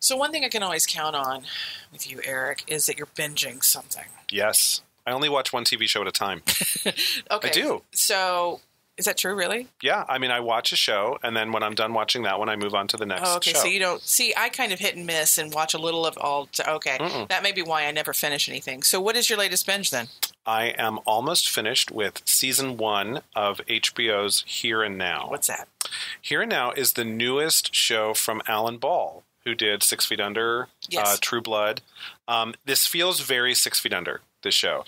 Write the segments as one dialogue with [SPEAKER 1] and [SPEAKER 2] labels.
[SPEAKER 1] So one thing I can always count on with you, Eric, is that you're binging something.
[SPEAKER 2] Yes. I only watch one TV show at a time.
[SPEAKER 1] Okay.
[SPEAKER 2] I do.
[SPEAKER 1] So is that true, really?
[SPEAKER 2] Yeah. I mean, I watch a show, and then when I'm done watching that one, I move on to the next show.
[SPEAKER 1] Okay, so you don't... See, I kind of hit and miss and watch a little of all... Okay, that may be why I never finish anything. So what is your latest binge, then?
[SPEAKER 2] I am almost finished with season 1 of HBO's Here and Now.
[SPEAKER 1] What's that?
[SPEAKER 2] Here and Now is the newest show from Alan Ball, who did 6 Feet Under,
[SPEAKER 1] Yes.
[SPEAKER 2] True Blood. This feels very 6 Feet Under, this show.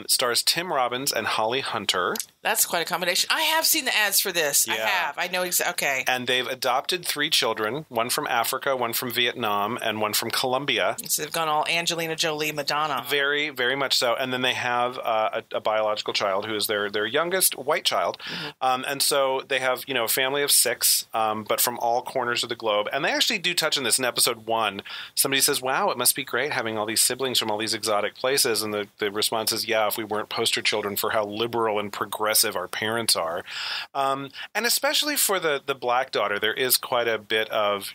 [SPEAKER 2] Stars Tim Robbins and Holly Hunter.
[SPEAKER 1] That's quite a combination. I have seen the ads for this.
[SPEAKER 2] Yeah.
[SPEAKER 1] I have. I know exactly. Okay.
[SPEAKER 2] And they've adopted 3 children, one from Africa, one from Vietnam, and one from Colombia.
[SPEAKER 1] So they've gone all Angelina Jolie, Madonna.
[SPEAKER 2] Very, very much so. And then they have a biological child who is their youngest white child. And so they have, a family of 6, but from all corners of the globe. And they actually do touch on this in episode 1. Somebody says, wow, it must be great having all these siblings from all these exotic places. And the response is, yeah, if we weren't poster children for how liberal and progressive our parents are. And especially for the black daughter, there is quite a bit of,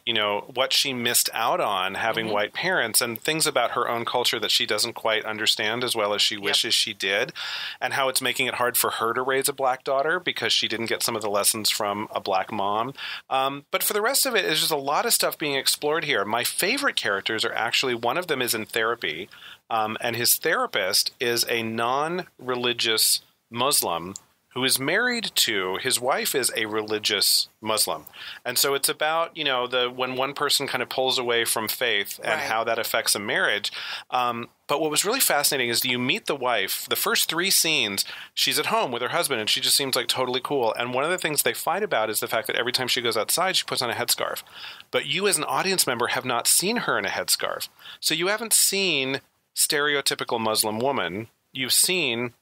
[SPEAKER 2] what she missed out on having white parents and things about her own culture that she doesn't quite understand as well as she wishes she did, and how it's making it hard for her to raise a black daughter because she didn't get some of the lessons from a black mom. But for the rest of it, there's just a lot of stuff being explored here. My favorite characters are actually, one of them is in therapy, and his therapist is a non-religious Muslim who is married to, his wife is a religious Muslim. And so it's about, when one person kind of pulls away from faith and how that affects a marriage. But what was really fascinating is you meet the wife, the first 3 scenes, she's at home with her husband and she just seems like totally cool. And one of the things they fight about is the fact that every time she goes outside, she puts on a headscarf. But you as an audience member have not seen her in a headscarf. So you haven't seen stereotypical Muslim woman. You've seen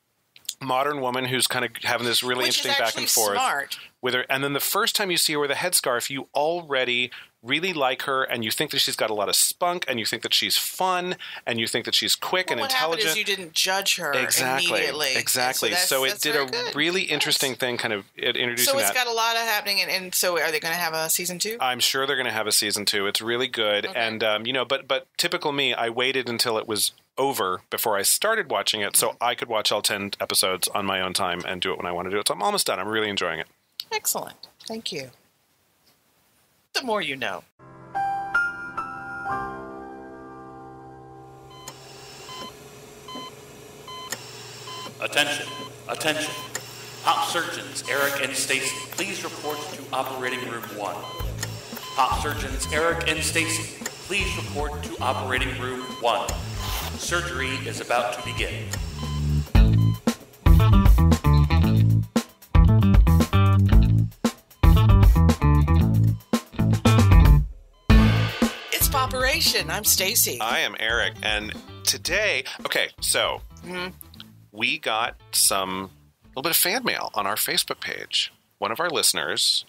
[SPEAKER 2] modern woman who's kind of having this really interesting back and forth
[SPEAKER 1] smart.
[SPEAKER 2] With her. And then the first time you see her with a headscarf, you already really like her, and you think that she's got a lot of spunk, and you think that she's fun, and you think that she's quick and intelligent.
[SPEAKER 1] What happened is you didn't judge her immediately.
[SPEAKER 2] Exactly. So it did a really interesting thing, kind of introducing that.
[SPEAKER 1] So it's got a lot of happening, and so are they going to have a season 2?
[SPEAKER 2] I'm sure they're going to have a season 2. It's really good, and but typical me, I waited until it was over before I started watching it, so I could watch all 10 episodes on my own time and do it when I want to do it. So I'm almost done. I'm really enjoying it.
[SPEAKER 1] Excellent. Thank you. The more you know.
[SPEAKER 3] Attention, attention. Pop surgeons Eric and Stacey, please report to operating room 1. Pop surgeons Eric and Stacey, please report to operating room 1. Surgery is about to begin.
[SPEAKER 1] It's Poperation. I'm Stacey.
[SPEAKER 2] I am Eric, and today, so we got a little bit of fan mail on our Facebook page. One of our listeners,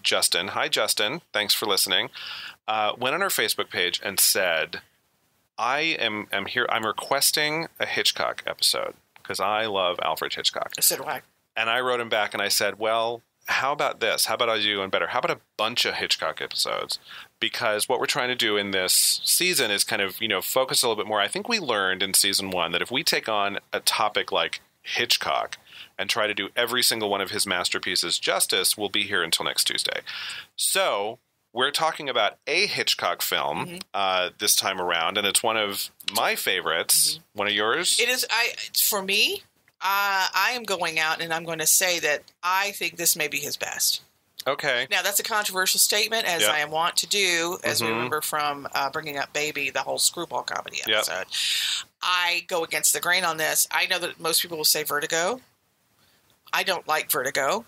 [SPEAKER 2] Justin, hi Justin, thanks for listening, went on our Facebook page and said, I am here. I'm requesting a Hitchcock episode because I love Alfred Hitchcock.
[SPEAKER 1] So do I.
[SPEAKER 2] And I wrote him back and I said, well, how about this? How about I do one better? How about a bunch of Hitchcock episodes? Because what we're trying to do in this season is kind of, focus a little bit more. I think we learned in season 1 that if we take on a topic like Hitchcock and try to do every single one of his masterpieces justice, we'll be here until next Tuesday. So we're talking about a Hitchcock film this time around, and it's one of my favorites. One of yours?
[SPEAKER 1] It is. For me, I am going out and I'm going to say that I think this may be his best.
[SPEAKER 2] Okay.
[SPEAKER 1] Now, that's a controversial statement, as I want to do, as we remember from Bringing Up Baby, the whole screwball comedy episode. I go against the grain on this. I know that most people will say Vertigo. I don't like Vertigo.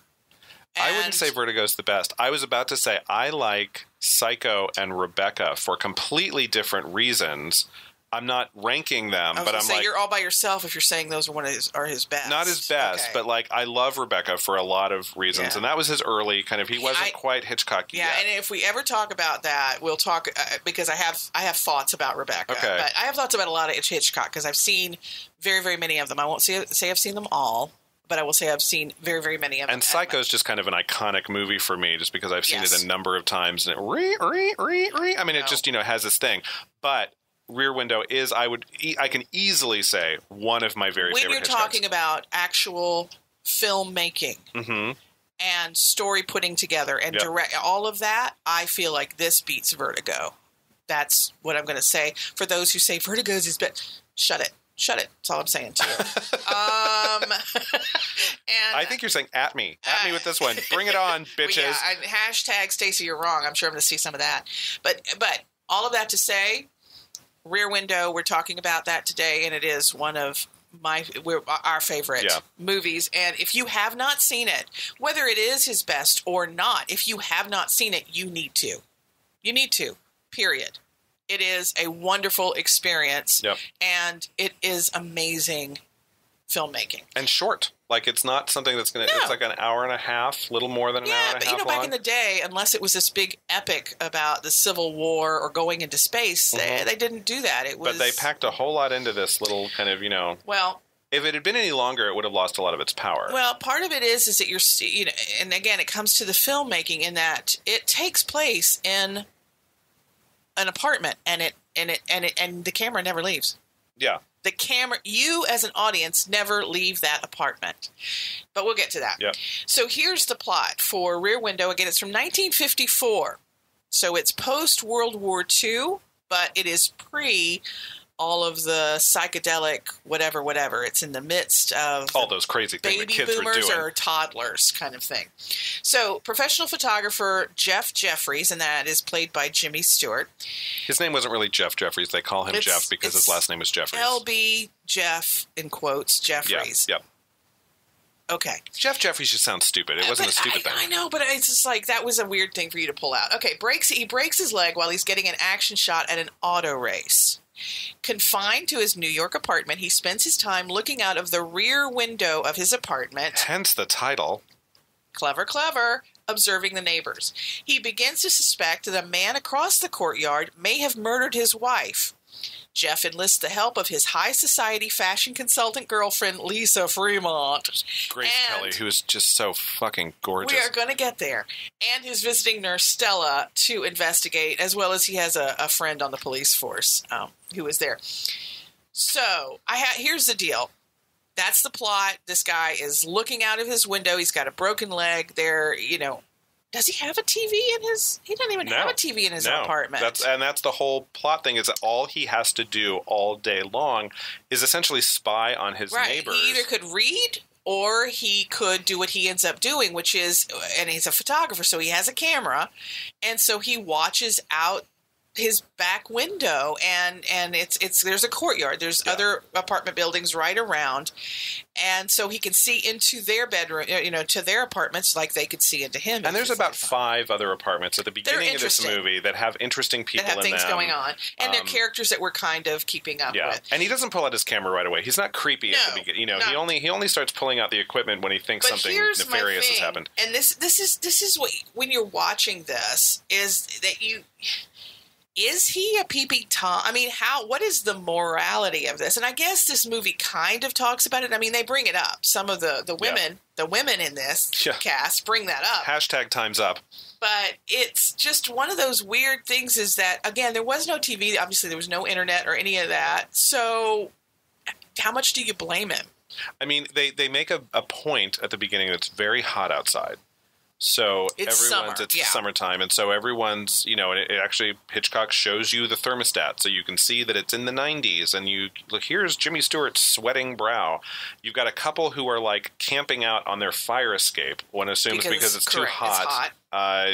[SPEAKER 2] I wouldn't say Vertigo's the best. I was about to say I like Psycho and Rebecca for completely different reasons. I'm not ranking them, but I'm like,
[SPEAKER 1] you're all by yourself if you're saying those are his best.
[SPEAKER 2] Not his best, but I love Rebecca for a lot of reasons, and that was his early kind of. He wasn't quite Hitchcock yet.
[SPEAKER 1] Yeah, and if we ever talk about that, we'll talk because I have thoughts about Rebecca.
[SPEAKER 2] Okay,
[SPEAKER 1] but I have thoughts about a lot of Hitchcock because I've seen very, very many of them. I won't say I've seen them all. but I will say I've seen very, very many of them.
[SPEAKER 2] And Psycho is just kind of an iconic movie for me, just because I've seen it a number of times. And I mean, it just, has this thing. But Rear Window is, I can easily say, one of my very favorite
[SPEAKER 1] When you're
[SPEAKER 2] Hitchcocks.
[SPEAKER 1] talking about actual filmmaking and story putting together and direct, all of that, I feel like this beats Vertigo. That's what I'm going to say. For those who say Vertigo's is better, shut it. Shut it. That's all I'm saying to you. And
[SPEAKER 2] I think you're saying at me with this one. Bring it on, bitches.
[SPEAKER 1] Hashtag Stacey, you're wrong. I'm sure I'm going to see some of that. But all of that to say, Rear Window, we're talking about that today, and it is one of our favorite movies. And if you have not seen it, whether it is his best or not, if you have not seen it, you need to. You need to, period. It is a wonderful experience, and it is amazing filmmaking.
[SPEAKER 2] And short. Like, it's not something that's going to... It's like an hour and a half, little more than an hour and a half long.
[SPEAKER 1] Back in the day, unless it was this big epic about the Civil War or going into space, they didn't do that.
[SPEAKER 2] But they packed a whole lot into this little kind of,
[SPEAKER 1] Well...
[SPEAKER 2] If it had been any longer, it would have lost a lot of its power.
[SPEAKER 1] Well, part of it is that you're... and again, it comes to the filmmaking in that it takes place in an apartment, and the camera never leaves.
[SPEAKER 2] Yeah.
[SPEAKER 1] The camera, you as an audience never leave that apartment. But we'll get to that.
[SPEAKER 2] Yep.
[SPEAKER 1] So here's the plot for Rear Window. Again, it's from 1954. So it's post-World War II, but it is pre all of the psychedelic whatever. It's in the midst of
[SPEAKER 2] all those crazy things that kids were doing.
[SPEAKER 1] Baby boomers or toddlers kind of thing. So professional photographer Jeff Jeffries, and that is played by Jimmy Stewart.
[SPEAKER 2] His name wasn't really Jeff Jeffries. They call him Jeff because his last name is Jeffries.
[SPEAKER 1] LB Jeff, in quotes, Jeffries.
[SPEAKER 2] Yep.
[SPEAKER 1] Okay.
[SPEAKER 2] Jeff Jeffries just sounds stupid. It wasn't a stupid thing.
[SPEAKER 1] I know, but it's just like, that was a weird thing for you to pull out. Okay, he breaks his leg while he's getting an action shot at an auto race. Confined to his New York apartment, he spends his time looking out of the rear window of his apartment.
[SPEAKER 2] Hence the title.
[SPEAKER 1] Clever. Observing the neighbors. He begins to suspect that a man across the courtyard may have murdered his wife. Jeff enlists the help of his high society fashion consultant girlfriend, Lisa Fremont.
[SPEAKER 2] Grace Kelly, who is just so fucking gorgeous.
[SPEAKER 1] We are going to get there. And his visiting nurse, Stella, to investigate, as well as he has a friend on the police force who is there. So, here's the deal. That's the plot. This guy is looking out of his window. He's got a broken leg there, Does he have a TV in his... He doesn't even have a TV in his apartment.
[SPEAKER 2] That's the whole plot thing, is that all he has to do all day long is essentially spy on his neighbors. He
[SPEAKER 1] either could read or he could do what he ends up doing, which is... And he's a photographer, so he has a camera. And so he watches out his back window, and it's there's a courtyard. There's other apartment buildings right around, and so he can see into their bedroom, to their apartments like they could see into him.
[SPEAKER 2] And there's about 5 other apartments at the beginning of this movie that have interesting people in them.
[SPEAKER 1] That have things going on, and they're characters that we're kind of keeping up with.
[SPEAKER 2] And he doesn't pull out his camera right away. He's not creepy at the beginning. He only starts pulling out the equipment when he thinks something nefarious has happened.
[SPEAKER 1] And this is what, when you're watching this, is that you... Is he a pee-pee Tom? I mean, what is the morality of this? And I guess this movie kind of talks about it. I mean, they bring it up. Some of the women in this cast bring that up.
[SPEAKER 2] Hashtag time's up.
[SPEAKER 1] But it's just one of those weird things is that, again, there was no TV. Obviously, there was no internet or any of that. So how much do you blame him?
[SPEAKER 2] I mean, they make a point at the beginning that's very hot outside. So it's summertime, and so everyone's, it actually, Hitchcock shows you the thermostat, so you can see that it's in the 90s, and you look, here's Jimmy Stewart's sweating brow. You've got a couple who are like camping out on their fire escape, one assumes because it's too hot.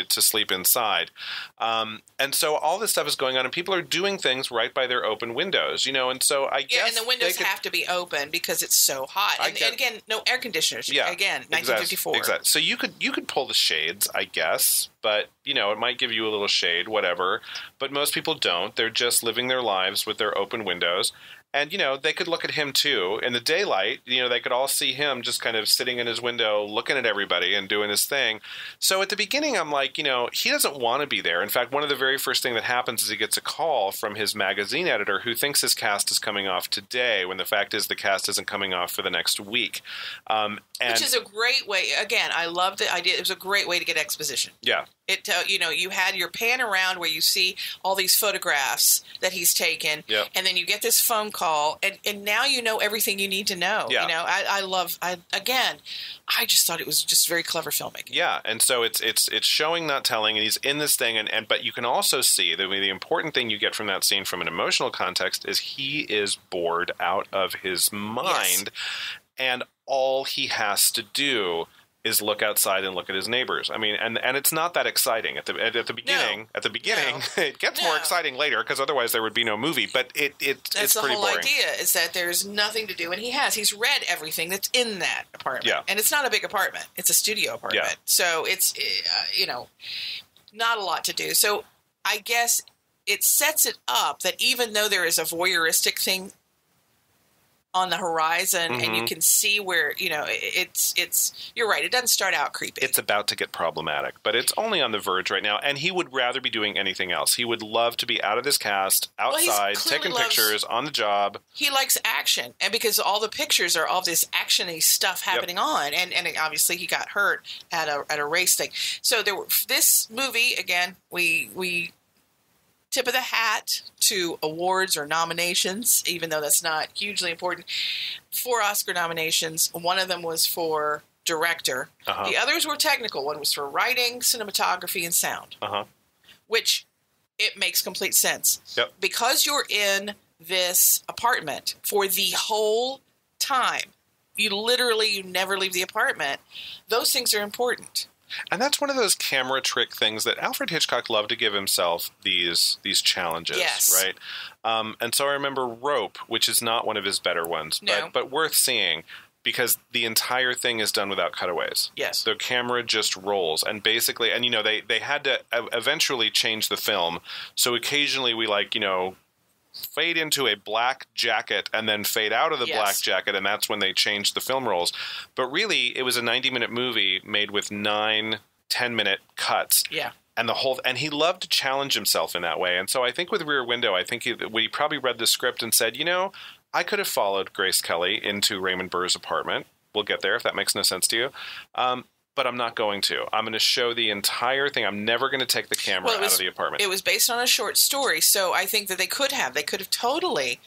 [SPEAKER 2] To sleep inside. And so all this stuff is going on, and people are doing things right by their open windows, and so I guess...
[SPEAKER 1] and the windows have to be open because it's so hot. And again, no air conditioners. Again, 1954.
[SPEAKER 2] Exactly. So you could pull the shades, I guess, but, it might give you a little shade, whatever. But most people don't. They're just living their lives with their open windows. And, they could look at him too. In the daylight, they could all see him just kind of sitting in his window looking at everybody and doing his thing. So at the beginning, I'm like, he doesn't want to be there. In fact, one of the very first things that happens is he gets a call from his magazine editor who thinks his cast is coming off today, when the fact is the cast isn't coming off for the next week.
[SPEAKER 1] Which is a great way. Again, I love the idea. It was a great way to get exposition.
[SPEAKER 2] Yeah.
[SPEAKER 1] It you had your pan around where you see all these photographs that he's taken,
[SPEAKER 2] yep.
[SPEAKER 1] and then you get this phone call, and now you know everything you need to know.
[SPEAKER 2] Yeah.
[SPEAKER 1] I just thought it was just very clever filmmaking.
[SPEAKER 2] Yeah, and so it's showing, not telling, and he's in this thing, and but you can also see that the important thing you get from that scene from an emotional context is he is bored out of his mind, yes. And all he has to do is look outside and look at his neighbors. I mean, and it's not that exciting at the beginning. No. At the beginning, no. It gets more exciting later because otherwise there would be no movie. But it's pretty boring.
[SPEAKER 1] That's the whole idea, is that there's nothing to do, and he's read everything that's in that apartment.
[SPEAKER 2] Yeah.
[SPEAKER 1] And it's not a big apartment; it's a studio apartment. Yeah. So it's not a lot to do. So I guess it sets it up that even though there is a voyeuristic thing on the horizon, mm-hmm. and you can see where, it's you're right, it doesn't start out creepy.
[SPEAKER 2] It's about to get problematic, but it's only on the verge right now, and he would rather be doing anything else. He would love to be out of his cast, outside, taking pictures, on the job.
[SPEAKER 1] He likes action, and because all the pictures are all this action-y stuff happening on, and obviously he got hurt at a race thing. So this movie, again, we tip of the hat to awards or nominations, even though that's not hugely important. 4 Oscar nominations. One of them was for director. Uh-huh. The others were technical. One was for writing, cinematography, and sound. Uh-huh. Which, it makes complete sense.
[SPEAKER 2] Yep.
[SPEAKER 1] Because you're in this apartment for the whole time, you never leave the apartment, those things are important.
[SPEAKER 2] And that's one of those camera trick things that Alfred Hitchcock loved to give himself these challenges,
[SPEAKER 1] yes.
[SPEAKER 2] Right? And so I remember Rope, which is not one of his better ones,
[SPEAKER 1] no.
[SPEAKER 2] but worth seeing because the entire thing is done without cutaways.
[SPEAKER 1] Yes.
[SPEAKER 2] The camera just rolls. And basically, and they had to eventually change the film. So occasionally we fade into a black jacket and then fade out of the black jacket, and that's when they changed the film rolls. But really, it was a 90-minute movie made with 9 10-minute cuts.
[SPEAKER 1] Yeah.
[SPEAKER 2] And he loved to challenge himself in that way. And so I think with Rear Window, I think he probably read the script and said, I could have followed Grace Kelly into Raymond Burr's apartment. We'll get there if that makes no sense to you. But I'm not going to. I'm going to show the entire thing. I'm never going to take the camera out of the apartment.
[SPEAKER 1] It was based on a short story, so I think that they could have totally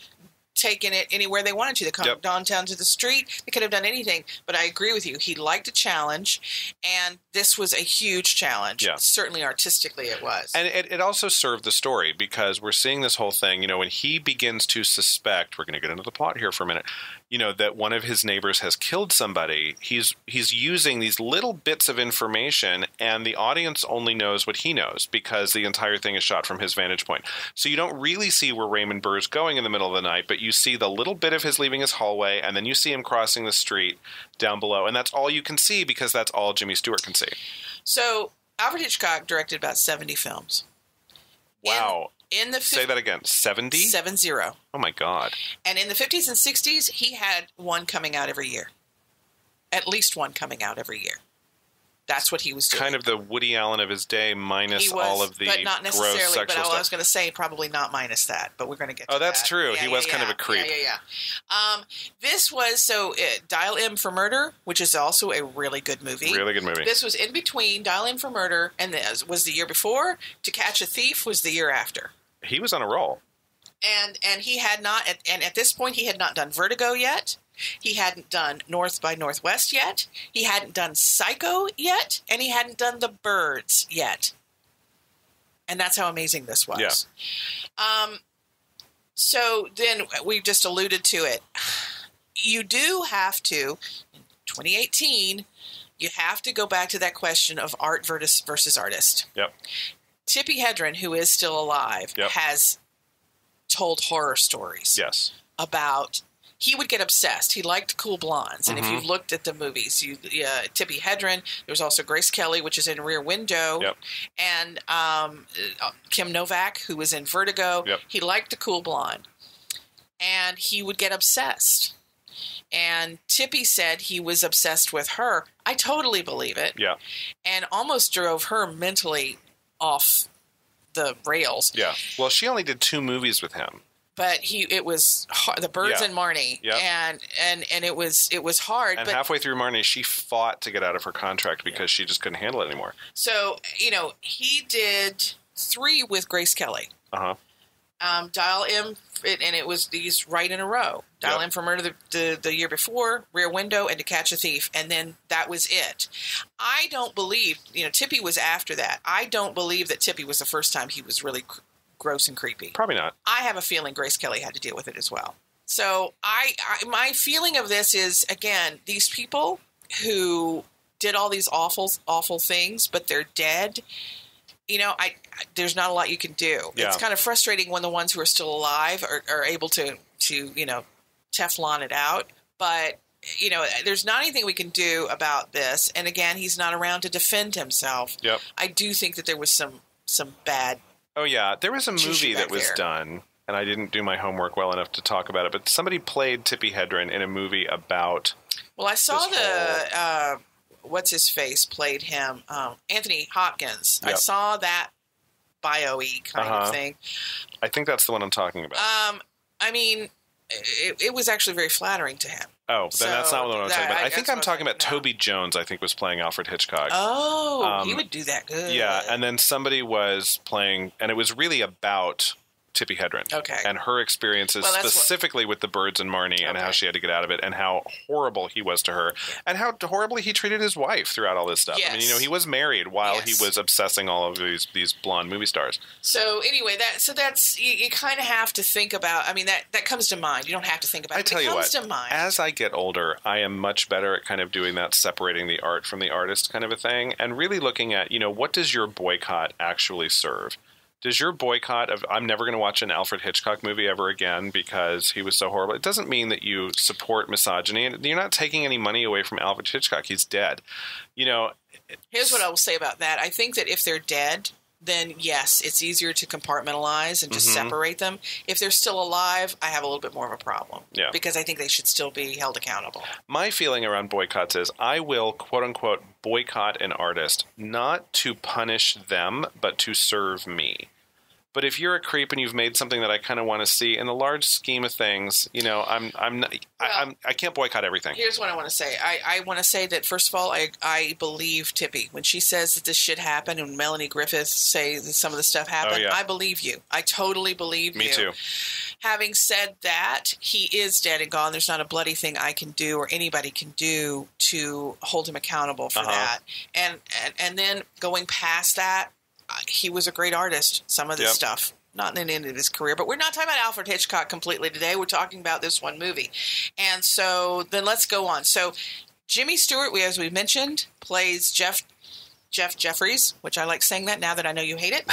[SPEAKER 1] taken it anywhere they wanted to. They could have gone down to the street. They could have done anything. But I agree with you. He liked a challenge, and this was a huge challenge.
[SPEAKER 2] Yeah.
[SPEAKER 1] Certainly artistically it was.
[SPEAKER 2] And it also served the story because we're seeing this whole thing, when he begins to suspect, we're going to get into the plot here for a minute, that one of his neighbors has killed somebody. He's using these little bits of information, and the audience only knows what he knows because the entire thing is shot from his vantage point. So you don't really see where Raymond Burr's going in the middle of the night, but you see the little bit of his leaving his hallway, and then you see him crossing the street down below. And that's all you can see because that's all Jimmy Stewart can see.
[SPEAKER 1] So Alfred Hitchcock directed about 70 films.
[SPEAKER 2] Wow.
[SPEAKER 1] Say
[SPEAKER 2] that again. 70?
[SPEAKER 1] 70.
[SPEAKER 2] Oh, my God.
[SPEAKER 1] And in the 50s and 60s, he had one coming out every year. At least one coming out every year. That's what he was doing.
[SPEAKER 2] Kind of the Woody Allen of his day minus all of the
[SPEAKER 1] but not necessarily,
[SPEAKER 2] gross sexual stuff.
[SPEAKER 1] I was going to say probably not minus that, but we're going to get to that.
[SPEAKER 2] Oh, that's true.
[SPEAKER 1] Yeah,
[SPEAKER 2] he was kind of a creep.
[SPEAKER 1] Yeah. This was, Dial M for Murder, which is also a really good movie.
[SPEAKER 2] Really good movie.
[SPEAKER 1] This was in between Dial M for Murder, and this was the year before. To Catch a Thief was the year after.
[SPEAKER 2] He was on a roll.
[SPEAKER 1] And he had not, and at this point, he had not done Vertigo yet. He hadn't done North by Northwest yet. He hadn't done Psycho yet. And he hadn't done The Birds yet. And that's how amazing this was. Yeah. So then we just alluded to it. You do have to, in 2018, you have to go back to that question of art versus artist.
[SPEAKER 2] Yep.
[SPEAKER 1] Tippi Hedren, who is still alive, has told horror stories.
[SPEAKER 2] Yes.
[SPEAKER 1] About... He would get obsessed. He liked cool blondes. And if you've looked at the movies, Tippi Hedren, there's also Grace Kelly, which is in Rear Window, and Kim Novak, who was in Vertigo.
[SPEAKER 2] Yep.
[SPEAKER 1] He liked the cool blonde. and he would get obsessed. And Tippy said he was obsessed with her. I totally believe it.
[SPEAKER 2] Yeah.
[SPEAKER 1] And almost drove her mentally off the rails.
[SPEAKER 2] Yeah. Well, she only did 2 movies with him.
[SPEAKER 1] But it was hard, The Birds and Marnie.
[SPEAKER 2] Yep.
[SPEAKER 1] And it was hard.
[SPEAKER 2] And halfway through Marnie, she fought to get out of her contract because she just couldn't handle it anymore.
[SPEAKER 1] So, he did 3 with Grace Kelly.
[SPEAKER 2] Uh-huh.
[SPEAKER 1] Dial M, and it was these right in a row. Dial M for Murder the year before, Rear Window, and To Catch a Thief, and then that was it. I don't believe, Tippy was after that. I don't believe that Tippy was the first time he was really gross and creepy.
[SPEAKER 2] Probably not.
[SPEAKER 1] I have a feeling Grace Kelly had to deal with it as well. So my feeling of this is, again, these people who did all these awful, awful things, but they're dead. There's not a lot you can do. Yeah. It's kind of frustrating when the ones who are still alive are able to Teflon it out. But, there's not anything we can do about this. And again, he's not around to defend himself.
[SPEAKER 2] Yep.
[SPEAKER 1] I do think that there was some bad.
[SPEAKER 2] Oh, yeah. There was a movie that was done, and I didn't do my homework well enough to talk about it, but somebody played Tippi Hedren in a movie about.
[SPEAKER 1] Well, I saw what's-his-face played him, Anthony Hopkins. Yep. I saw that bio-y kind of thing.
[SPEAKER 2] I think that's the one I'm talking about.
[SPEAKER 1] I mean, it was actually very flattering to him.
[SPEAKER 2] Oh, then that's not the one I'm talking about. I think I'm talking about Toby Jones, I think, was playing Alfred Hitchcock.
[SPEAKER 1] Oh, he would do that good.
[SPEAKER 2] Yeah, and then somebody was playing, and it was really about Tippi Hedren.
[SPEAKER 1] Okay.
[SPEAKER 2] And her experiences specifically with the birds and Marnie and how she had to get out of it and how horrible he was to her and how horribly he treated his wife throughout all this stuff.
[SPEAKER 1] Yes.
[SPEAKER 2] I mean, he was married while he was obsessing all of these blonde movie stars.
[SPEAKER 1] So anyway, that's you kind of have to think about. I mean, that comes to mind. You don't have to think about it. It comes to mind.
[SPEAKER 2] As I get older, I am much better at kind of doing that, separating the art from the artist kind of a thing, and really looking at, what does your boycott actually serve? Does your boycott of I'm never going to watch an Alfred Hitchcock movie ever again because he was so horrible? It doesn't mean that you support misogyny. And you're not taking any money away from Alfred Hitchcock. He's dead.
[SPEAKER 1] Here's what I will say about that. I think that if they're dead, then yes, it's easier to compartmentalize and just separate them. If they're still alive, I have a little bit more of a problem. Yeah. Because I think they should still be held accountable.
[SPEAKER 2] My feeling around boycotts is I will, quote unquote, boycott an artist, not to punish them, but to serve me. But if you're a creep and you've made something that I kind of want to see, in the large scheme of things, I can't boycott everything.
[SPEAKER 1] Here's what I want to say. I want to say that, first of all, I believe Tippi. When she says that this shit happened and Melanie Griffith say that some of the stuff happened, I believe you. I totally believe you.
[SPEAKER 2] Me too.
[SPEAKER 1] Having said that, he is dead and gone. There's not a bloody thing I can do or anybody can do to hold him accountable for that. And then going past that, he was a great artist, some of this stuff. Not in the end of his career. But we're not talking about Alfred Hitchcock completely today. We're talking about this one movie. And so then let's go on. So Jimmy Stewart, as we mentioned, plays Jeff Jeffries, which I like saying that now that I know you hate it.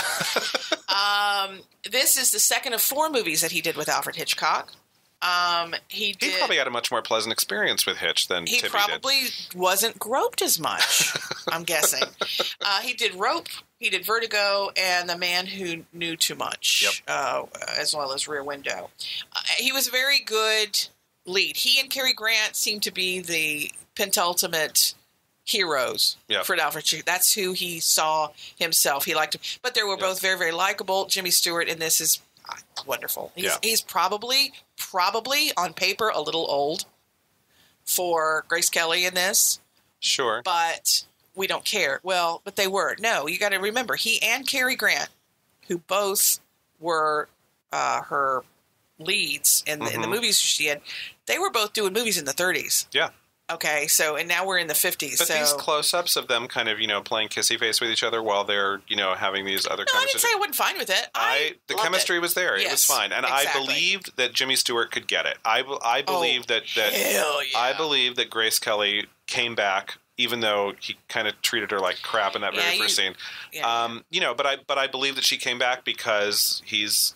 [SPEAKER 1] This is the second of 4 movies that he did with Alfred Hitchcock. He
[SPEAKER 2] probably had a much more pleasant experience with Hitch than Tippi did.
[SPEAKER 1] He probably wasn't groped as much, I'm guessing. He did Rope, he did Vertigo, and The Man Who Knew Too Much, as well as Rear Window. He was a very good lead. He and Cary Grant seem to be the penultimate heroes for Alfred Hitchcock. That's who he saw himself. He liked him. But they were both very, very likable. Jimmy Stewart in this is wonderful. He's probably on paper a little old for Grace Kelly in this.
[SPEAKER 2] Sure.
[SPEAKER 1] But we don't care. Well, but they were. No, you got to remember, he and Cary Grant, who both were her leads in the movies she had, they were both doing movies in the 30s.
[SPEAKER 2] Yeah.
[SPEAKER 1] Okay, so, and now we're in the 50s.
[SPEAKER 2] But these close-ups of them kind of, playing kissy face with each other while they're, having these other conversations.
[SPEAKER 1] I didn't say I wasn't fine with it.
[SPEAKER 2] The chemistry was there. Yes, it was fine. And exactly. I believed that Jimmy Stewart could get it. I believed I believed that Grace Kelly came back, even though he kind of treated her like crap in that very first scene. Yeah. But I believe that she came back because he's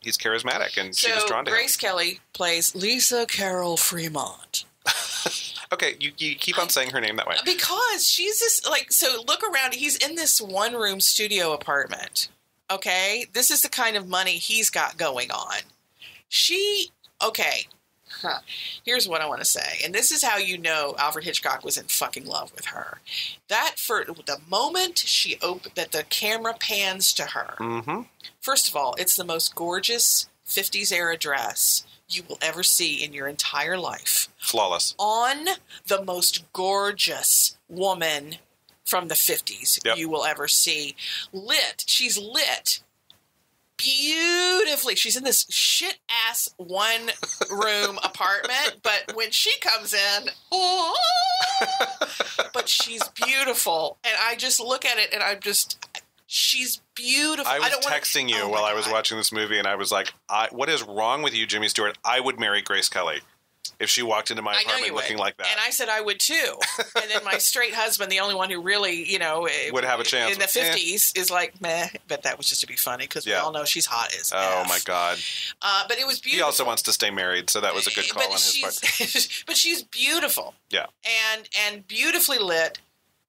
[SPEAKER 2] charismatic and she was drawn to him.
[SPEAKER 1] Grace Kelly plays Lisa Carol Fremont.
[SPEAKER 2] Okay, you keep on saying her name that way.
[SPEAKER 1] Because she's this, so look around. He's in this one-room studio apartment, okay? This is the kind of money he's got going on. Okay. Huh. Here's what I want to say. And this is how you know Alfred Hitchcock was in fucking love with her. That for the moment that the camera pans to her.
[SPEAKER 2] Mm-hmm.
[SPEAKER 1] First of all, it's the most gorgeous 50s era dress you will ever see in your entire life.
[SPEAKER 2] Flawless.
[SPEAKER 1] On the most gorgeous woman from the 50s you will ever see. Lit. She's lit. Beautifully. She's in this shit-ass one-room apartment, but when she comes in, but she's beautiful. And I just look at it, and she's beautiful.
[SPEAKER 2] I was texting you while I was watching this movie, and I was like, what is wrong with you, Jimmy Stewart? I would marry Grace Kelly if she walked into my apartment looking like that.
[SPEAKER 1] And I said I would too. And then my straight husband, the only one who really, would have a chance in the 50s, is like, meh. But that was just to be funny because we all know she's hot as
[SPEAKER 2] F. My God.
[SPEAKER 1] But it was beautiful.
[SPEAKER 2] He also wants to stay married, so that was a good call on his part.
[SPEAKER 1] But she's beautiful.
[SPEAKER 2] Yeah.
[SPEAKER 1] And beautifully lit.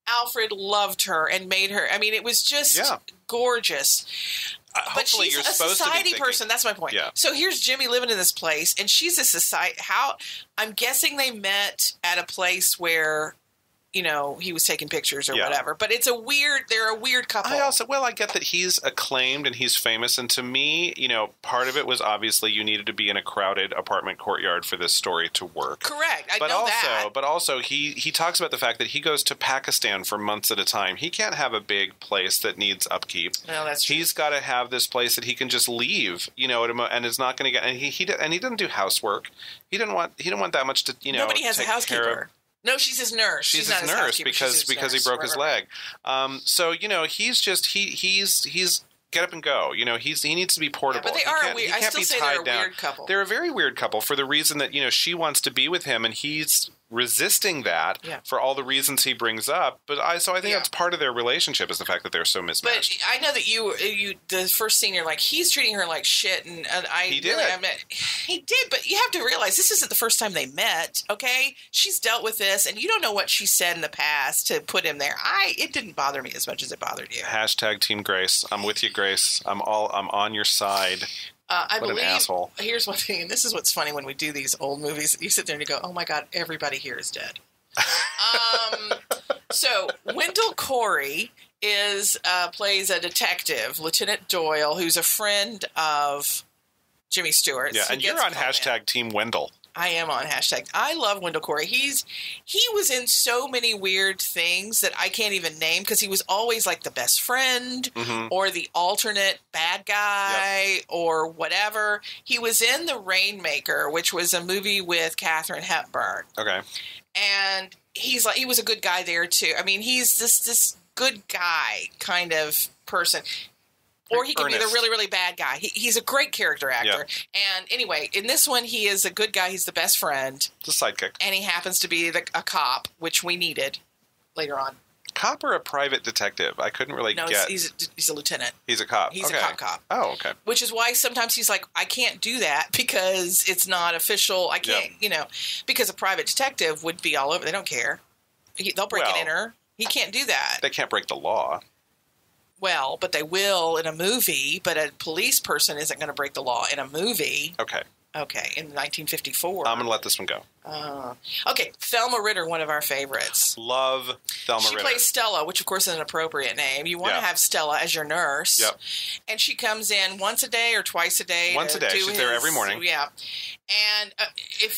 [SPEAKER 1] Alfred loved her and made her. I mean, it was just gorgeous. But she's a society person. That's my point.
[SPEAKER 2] Yeah.
[SPEAKER 1] So here's Jimmy living in this place, and she's a society. I'm guessing they met at a place where, he was taking pictures or whatever. But they're a weird couple.
[SPEAKER 2] I get that he's acclaimed and he's famous. And to me, part of it was obviously you needed to be in a crowded apartment courtyard for this story to work.
[SPEAKER 1] Correct. I know that.
[SPEAKER 2] But also he talks about the fact that he goes to Pakistan for months at a time. He can't have a big place that needs upkeep.
[SPEAKER 1] No, that's true.
[SPEAKER 2] He's got to have this place that he can just leave, and it's not going to get, and he doesn't do housework. He didn't want that much to,
[SPEAKER 1] Nobody has a housekeeper. No, she's his nurse.
[SPEAKER 2] She's his nurse because he broke his leg. So he's get up and go. He needs to be portable.
[SPEAKER 1] Yeah, but they are weird. I still say they're a weird couple.
[SPEAKER 2] They're a very weird couple for the reason that she wants to be with him and he's resisting that for all the reasons he brings up. But I think that's part of their relationship is the fact that they're so mismatched.
[SPEAKER 1] But I know that you the first scene you're like he's treating her like shit, and he did. He did, but you have to realize this isn't the first time they met. Okay, she's dealt with this, and you don't know what she said in the past to put him there. It didn't bother me as much as it bothered you.
[SPEAKER 2] # Team Grace. I'm with you, Grace. I'm on your side.
[SPEAKER 1] I
[SPEAKER 2] what
[SPEAKER 1] believe,
[SPEAKER 2] an asshole.
[SPEAKER 1] Here's one thing, and this is what's funny when we do these old movies. You sit there and you go, oh my God, everybody here is dead. So Wendell Corey plays a detective, Lieutenant Doyle, who's a friend of Jimmy Stewart's.
[SPEAKER 2] Yeah, and you're on # Team Wendell.
[SPEAKER 1] I am on #. I love Wendell Corey. He was in so many weird things that I can't even name because he was always like the best friend or the alternate bad guy or whatever. He was in The Rainmaker, which was a movie with Katharine Hepburn.
[SPEAKER 2] Okay.
[SPEAKER 1] And he was a good guy there too. I mean, he's this good guy kind of person. Or he can be the really, really bad guy. He's a great character actor. Yeah. And anyway, in this one, he is a good guy. He's the best friend.
[SPEAKER 2] The sidekick.
[SPEAKER 1] And he happens to be a cop, which we needed later on.
[SPEAKER 2] Cop or a private detective? I couldn't really get.
[SPEAKER 1] No, he's a lieutenant.
[SPEAKER 2] He's a cop.
[SPEAKER 1] He's a cop.
[SPEAKER 2] Oh, okay.
[SPEAKER 1] Which is why sometimes he's like, I can't do that because it's not official. I can't, because a private detective would be all over. They don't care. They'll break and enter. He can't do that.
[SPEAKER 2] They can't break the law.
[SPEAKER 1] Well, but they will in a movie, but a police person isn't going to break the law in a movie.
[SPEAKER 2] Okay.
[SPEAKER 1] In 1954.
[SPEAKER 2] I'm going to let this one go.
[SPEAKER 1] Okay, Thelma Ritter, one of our favorites.
[SPEAKER 2] Love Thelma Ritter.
[SPEAKER 1] She plays Stella, which of course is an appropriate name. You want to have Stella as your nurse. Yep. And she comes in once a day or twice a day.
[SPEAKER 2] Once a day. She's there every morning.
[SPEAKER 1] Yeah. And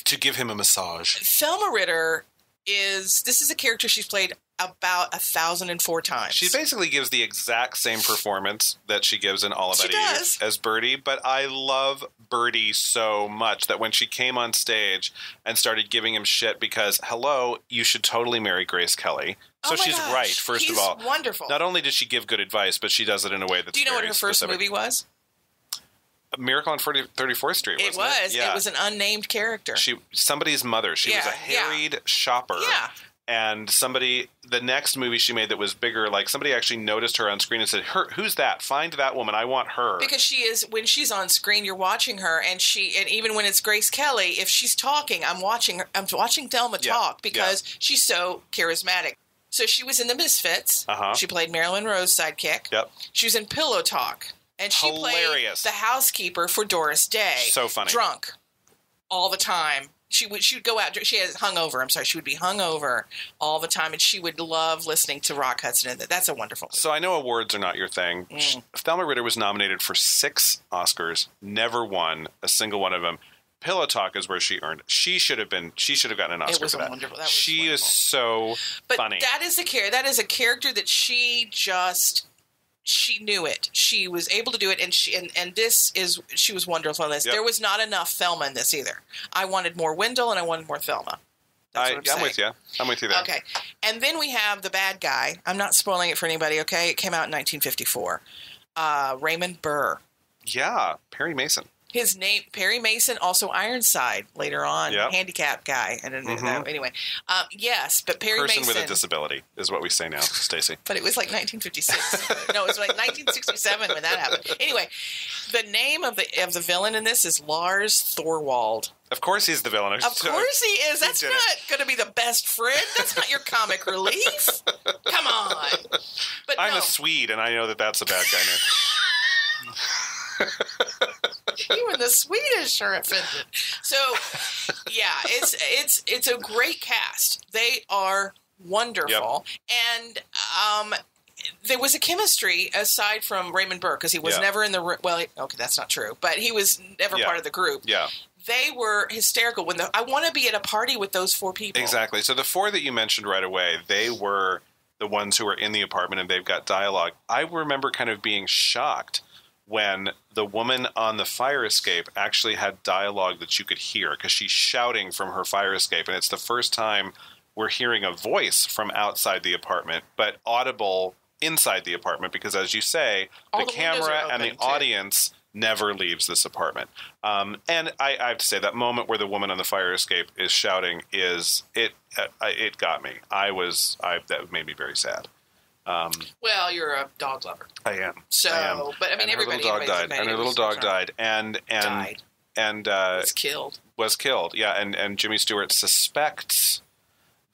[SPEAKER 2] to give him a massage.
[SPEAKER 1] Thelma Ritter this is a character she's played about 1,004 times.
[SPEAKER 2] She basically gives the exact same performance that she gives in All About Eve as Birdie, but I love Birdie so much that when she came on stage and started giving him shit because, hello, you should totally marry Grace Kelly. So she's right, first of all.
[SPEAKER 1] Wonderful.
[SPEAKER 2] Not only does she give good advice, but she does it in a way that's
[SPEAKER 1] Do you know
[SPEAKER 2] very
[SPEAKER 1] what her first
[SPEAKER 2] specific.
[SPEAKER 1] movie was?
[SPEAKER 2] Miracle on 34th Street, wasn't it?
[SPEAKER 1] Yeah. It was an unnamed character.
[SPEAKER 2] Somebody's mother. She was a harried shopper.
[SPEAKER 1] Yeah.
[SPEAKER 2] And the next movie she made that was bigger, like somebody actually noticed her on screen and said, who's that? Find that woman. I want her.
[SPEAKER 1] Because when she's on screen, you're watching her, and even when it's Grace Kelly, if she's talking, I'm watching Thelma talk because she's so charismatic. So she was in The Misfits. She played Marilyn Monroe's sidekick.
[SPEAKER 2] Yep.
[SPEAKER 1] She was in Pillow Talk. And she played the housekeeper for Doris Day.
[SPEAKER 2] So funny.
[SPEAKER 1] Drunk all the time. She would go out. She had hungover. I'm sorry. She would be hungover all the time, and she would love listening to Rock Hudson. And that's a wonderful movie.
[SPEAKER 2] So I know awards are not your thing. Thelma Ritter was nominated for 6 Oscars, never won a single one of them. Pillow Talk is where she earned. She should have gotten an Oscar for that.
[SPEAKER 1] Wonderful. That was
[SPEAKER 2] she
[SPEAKER 1] wonderful.
[SPEAKER 2] Is so funny.
[SPEAKER 1] But that is a character that she knew it. She was able to do it, and she was wonderful in this. Yep. There was not enough Thelma in this either. I wanted more Wendell, and I wanted more Thelma.
[SPEAKER 2] I'm with you. I'm with you there.
[SPEAKER 1] Okay. And then we have the bad guy. I'm not spoiling it for anybody, okay? It came out in 1954. Raymond Burr.
[SPEAKER 2] Yeah, Perry Mason.
[SPEAKER 1] His name, Perry Mason, also Ironside later on, handicapped guy. And anyway, yes, but Perry Mason.
[SPEAKER 2] Person with a disability is what we say now, Stacey.
[SPEAKER 1] But it was like 1956. No, it was like 1967 when that happened. Anyway, the name of the villain in this is Lars Thorwald.
[SPEAKER 2] Of course he's the villain.
[SPEAKER 1] Of course he is. That's not going to be the best friend. That's not your comic relief. Come on. But
[SPEAKER 2] I'm a Swede, and I know that that's a bad guy name.
[SPEAKER 1] Even the Swedish are offended. So, yeah, it's a great cast. They are wonderful, and there was a chemistry aside from Raymond Burr because he was never in the well. Okay, that's not true, but he was never part of the group.
[SPEAKER 2] Yeah.
[SPEAKER 1] They were hysterical. I want to be at a party with those 4 people.
[SPEAKER 2] Exactly. So the 4 that you mentioned right away, they were the ones who were in the apartment, and they've got dialogue. I remember kind of being shocked when the woman on the fire escape actually had dialogue that you could hear because she's shouting from her fire escape. And it's the first time we're hearing a voice from outside the apartment, but audible inside the apartment because, as you say, the camera and the audience never leaves this apartment. And I have to say that moment where the woman on the fire escape is shouting it got me. That made me very sad.
[SPEAKER 1] Well, you're a dog lover.
[SPEAKER 2] I am.
[SPEAKER 1] So,
[SPEAKER 2] I am.
[SPEAKER 1] But I mean, everybody.
[SPEAKER 2] Her little dog died, and
[SPEAKER 1] was killed.
[SPEAKER 2] Was killed. Yeah, and Jimmy Stewart suspects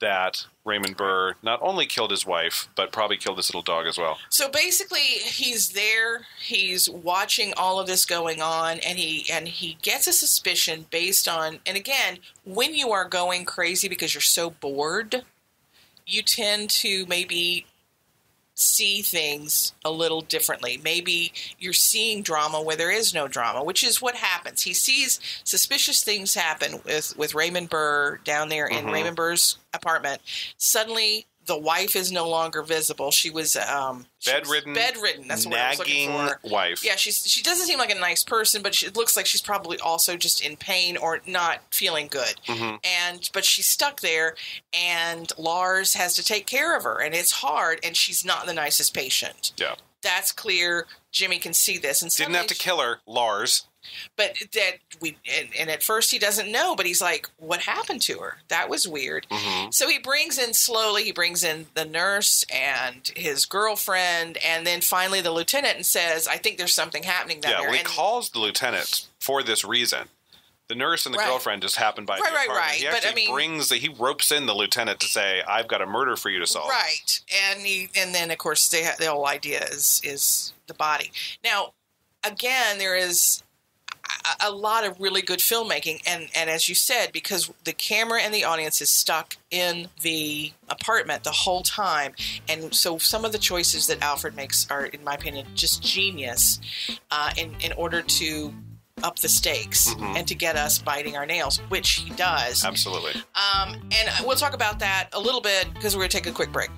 [SPEAKER 2] that Raymond Burr not only killed his wife, but probably killed this little dog as well.
[SPEAKER 1] So basically, he's there. He's watching all of this going on, and he gets a suspicion based on. And again, when you are going crazy because you're so bored, you tend to maybe see things a little differently. Maybe you're seeing drama where there is no drama, which is what happens. He sees suspicious things happen with Raymond Burr down there in Raymond Burr's apartment. Suddenly, the wife is no longer visible. She was
[SPEAKER 2] bedridden.
[SPEAKER 1] That's what I was looking for.
[SPEAKER 2] Wife.
[SPEAKER 1] Yeah, she doesn't seem like a nice person, but it looks like she's probably also just in pain or not feeling good. But she's stuck there, and Lars has to take care of her, and it's hard. And she's not the nicest patient. Yeah, that's clear. Jimmy can see this, and
[SPEAKER 2] didn't have to kill her, Lars.
[SPEAKER 1] But and at first he doesn't know, but he's like, what happened to her? That was weird. So he brings in the nurse and his girlfriend, and then finally the lieutenant and says, I think there's something happening down there.
[SPEAKER 2] Yeah, he calls the lieutenant for this reason. The nurse and the girlfriend just happened by the apartment. Right. He actually he ropes in the lieutenant to say, I've got a murder for you to solve.
[SPEAKER 1] Right. And then, of course, the whole idea is the body. Now, again, there is a lot of really good filmmaking, and as you said, because the camera and the audience is stuck in the apartment the whole time, and so some of the choices that Alfred makes are, in my opinion, just genius in order to up the stakes and to get us biting our nails, which he does.
[SPEAKER 2] Absolutely.
[SPEAKER 1] And we'll talk about that a little bit because we're going to take a quick break.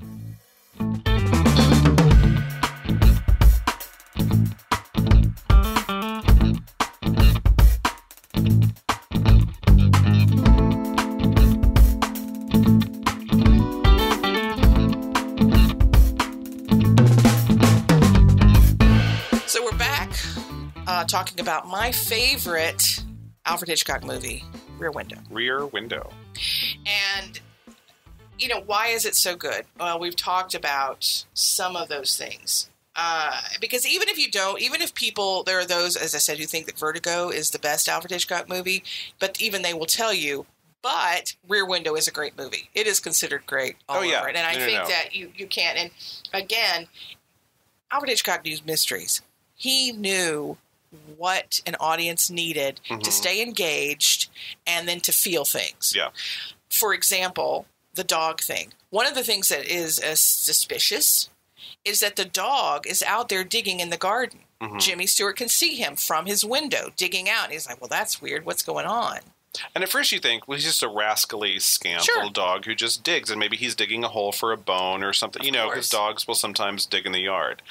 [SPEAKER 1] Talking about my favorite Alfred Hitchcock movie, Rear Window.
[SPEAKER 2] Rear Window.
[SPEAKER 1] And, why is it so good? Well, we've talked about some of those things. Because even if people, there are those, as I said, who think that Vertigo is the best Alfred Hitchcock movie, but even they will tell you, but Rear Window is a great movie. It is considered great all over it. And I think that you can't. And again, Alfred Hitchcock used mysteries. he knew what an audience needed to stay engaged and then to feel things.
[SPEAKER 2] Yeah.
[SPEAKER 1] For example, the dog thing. One of the things that is suspicious is that the dog is out there digging in the garden. Jimmy Stewart can see him from his window digging out. And he's like, well, that's weird. What's going on?
[SPEAKER 2] And at first you think, well, he's just a rascally scamp little dog who just digs, and maybe he's digging a hole for a bone or something. You know, because dogs will sometimes dig in the yard.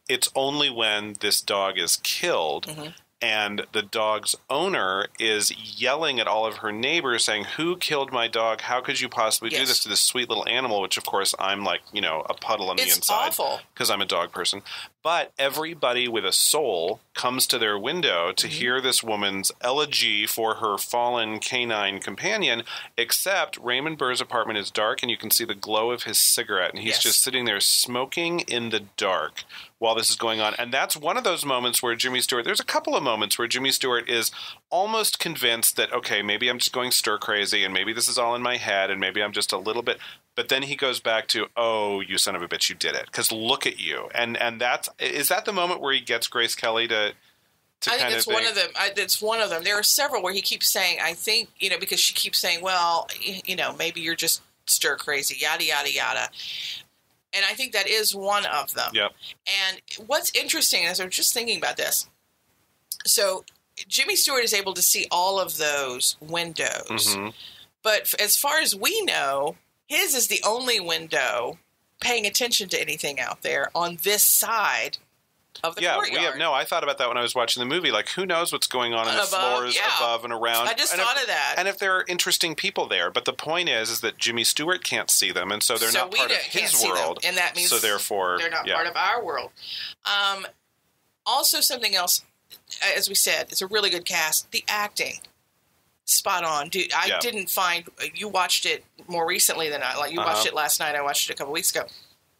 [SPEAKER 2] It's only when this dog is killed and the dog's owner is yelling at all of her neighbors saying, who killed my dog? How could you possibly do this to this sweet little animal? Which, of course, I'm like, you know, a puddle on the inside. It's awful. Because I'm a dog person. But everybody with a soul comes to their window to hear this woman's elegy for her fallen canine companion, except Raymond Burr's apartment is dark and you can see the glow of his cigarette. And he's just sitting there smoking in the dark while this is going on. And that's one of those moments where Jimmy Stewart, there's a couple of moments where Jimmy Stewart is almost convinced that, okay, maybe I'm just going stir crazy and maybe this is all in my head and maybe I'm just a little bit. But then he goes back to, oh, you son of a bitch, you did it. Because look at you. And is that the moment where he gets Grace Kelly to I think it's one of them. It's one of them. There are several where he keeps saying, I think, you know, because she keeps saying, well, you know, maybe you're just stir crazy, yada, yada, yada. And I think that is one of them. Yep. And what's interesting is I'm just thinking about this. So Jimmy Stewart is able to see all of those windows. But as far as we know, his is the only window paying attention to anything out there on this side of the courtyard. I thought about that when I was watching the movie. Like, who knows what's going on in the floors above and around? I just thought of that. And if there are interesting people there. But the point is that Jimmy Stewart can't see them, and so they're not part of his world. And that means so therefore, they're not part of our world. Also, something else, as we said, it's a really good cast. The acting. Spot on. Dude, I didn't find – you watched it more recently than I – like you watched it last night. I watched it a couple weeks ago.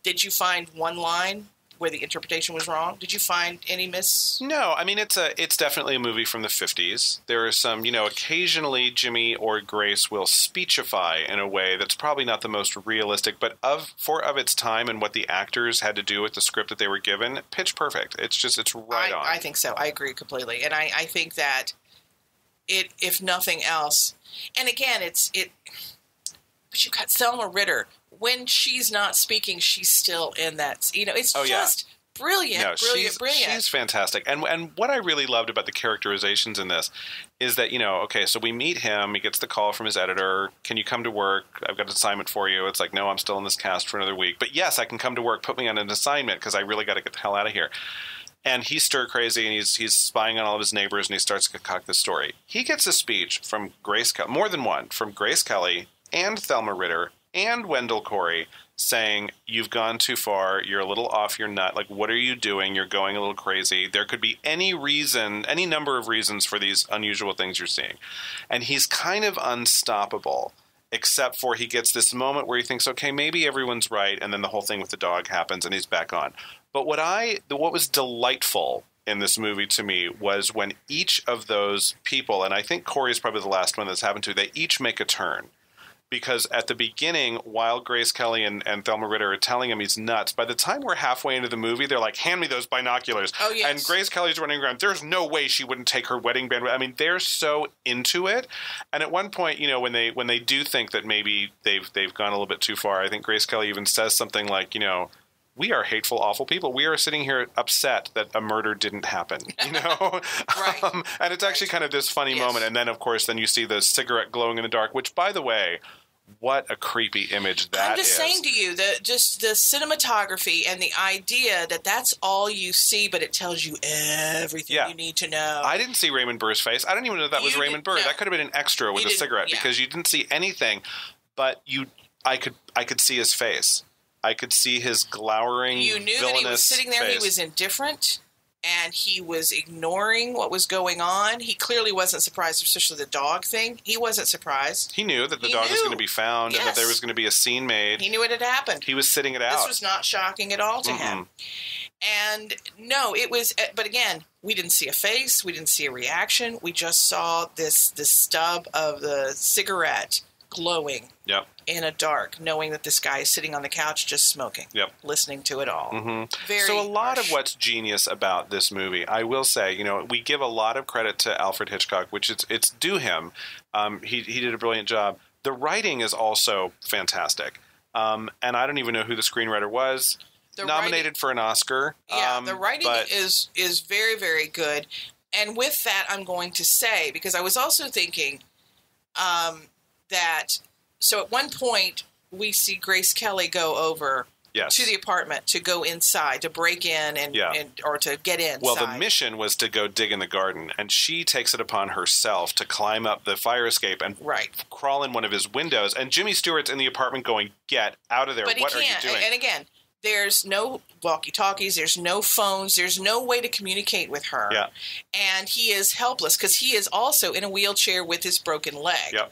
[SPEAKER 2] Did you find one line where the interpretation was wrong? Did you find any miss? No. I mean, it's definitely a movie from the 50s. There are some – you know, occasionally Jimmy or Grace will speechify in a way that's probably not the most realistic, but of its time and what the actors had to do with the script that they were given, pitch perfect. It's just – it's right on. I think so. I agree completely. And I think that – it, if nothing else, and again, but you've got Thelma Ritter. When she's not speaking, she's still in that. You know, it's brilliant, brilliant. She's fantastic. And what I really loved about the characterizations in this is that, you know, okay, so we meet him. He gets the call from his editor. Can you come to work? I've got an assignment for you. It's like, no, I'm still in this cast for another week. But yes, I can come to work. Put me on an assignment because I really got to get the hell out of here. And he's stir crazy, and he's spying on all of his neighbors, and he starts to concoct this story. He gets a speech from Grace Kelly, more than one, from Grace Kelly and Thelma Ritter and Wendell Corey saying, you've gone too far, you're a little off your nut, like, what are you doing? You're going a little crazy. There could be any reason, any number of reasons for these unusual things you're seeing. And he's kind of unstoppable, except for he gets this moment where he thinks, okay, maybe everyone's right, and then the whole thing with the dog happens, and he's back on. But what was delightful in this movie to me was when each of those people, and I think Corey is probably the last one that's happened to, they each make a turn. Because at the beginning, while Grace Kelly and Thelma Ritter are telling him he's nuts, by the time we're halfway into the movie, they're like, hand me those binoculars. Oh, yes. And Grace Kelly's running around. There's no way she wouldn't take her wedding band. I mean, they're so into it. And at one point, you know, when they do think that maybe they've gone a little bit too far, I think Grace Kelly even says something like, you know, we are hateful, awful people. We are sitting here upset that a murder didn't happen, you know? Right. And it's actually kind of this funny moment. And then, of course, then you see the cigarette glowing in the dark, which, by the way, what a creepy image that is. I'm just saying to you, just the cinematography and the idea that that's all you see, but it tells you everything you need to know. I didn't see Raymond Burr's face. I didn't even know that was Raymond Burr. No. That could have been an extra with a cigarette because you didn't see anything, but I could see his face. I could see his glowering, you knew that he was sitting there. Face. He was indifferent, and he was ignoring what was going on. He clearly wasn't surprised, especially the dog thing. He wasn't surprised. He knew that the dog was going to be found and that there was going to be a scene made. He knew it had happened. He was sitting it out. This was not shocking at all to him. And no, it was. But again, we didn't see a face. We didn't see a reaction. We just saw this stub of the cigarette
[SPEAKER 1] glowing in a dark, knowing that this guy is sitting on the couch just smoking, listening to it all.
[SPEAKER 2] So a lot of what's genius about this movie, I will say, you know, we give a lot of credit to Alfred Hitchcock, which it's due him. He did a brilliant job. The writing is also fantastic. And I don't even know who the screenwriter was. Nominated for an Oscar.
[SPEAKER 1] Yeah, the writing is very, very good. And with that, I'm going to say, because I was also thinking that, so at one point, we see Grace Kelly go over to the apartment to go inside, to break in or to get inside.
[SPEAKER 2] Well, the mission was to go dig in the garden, and she takes it upon herself to climb up the fire escape and crawl in one of his windows. And Jimmy Stewart's in the apartment going, "Get out of there. What are you doing?"
[SPEAKER 1] And again, there's no walkie-talkies, there's no phones, there's no way to communicate with her.
[SPEAKER 2] Yeah.
[SPEAKER 1] And he is helpless because he is also in a wheelchair with his broken leg.
[SPEAKER 2] Yeah.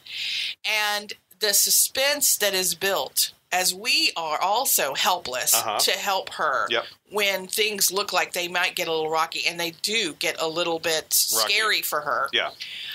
[SPEAKER 1] And the suspense that is built as we are also helpless to help her when things look like they might get a little rocky, and they do get a little bit scary for her.
[SPEAKER 2] Yeah.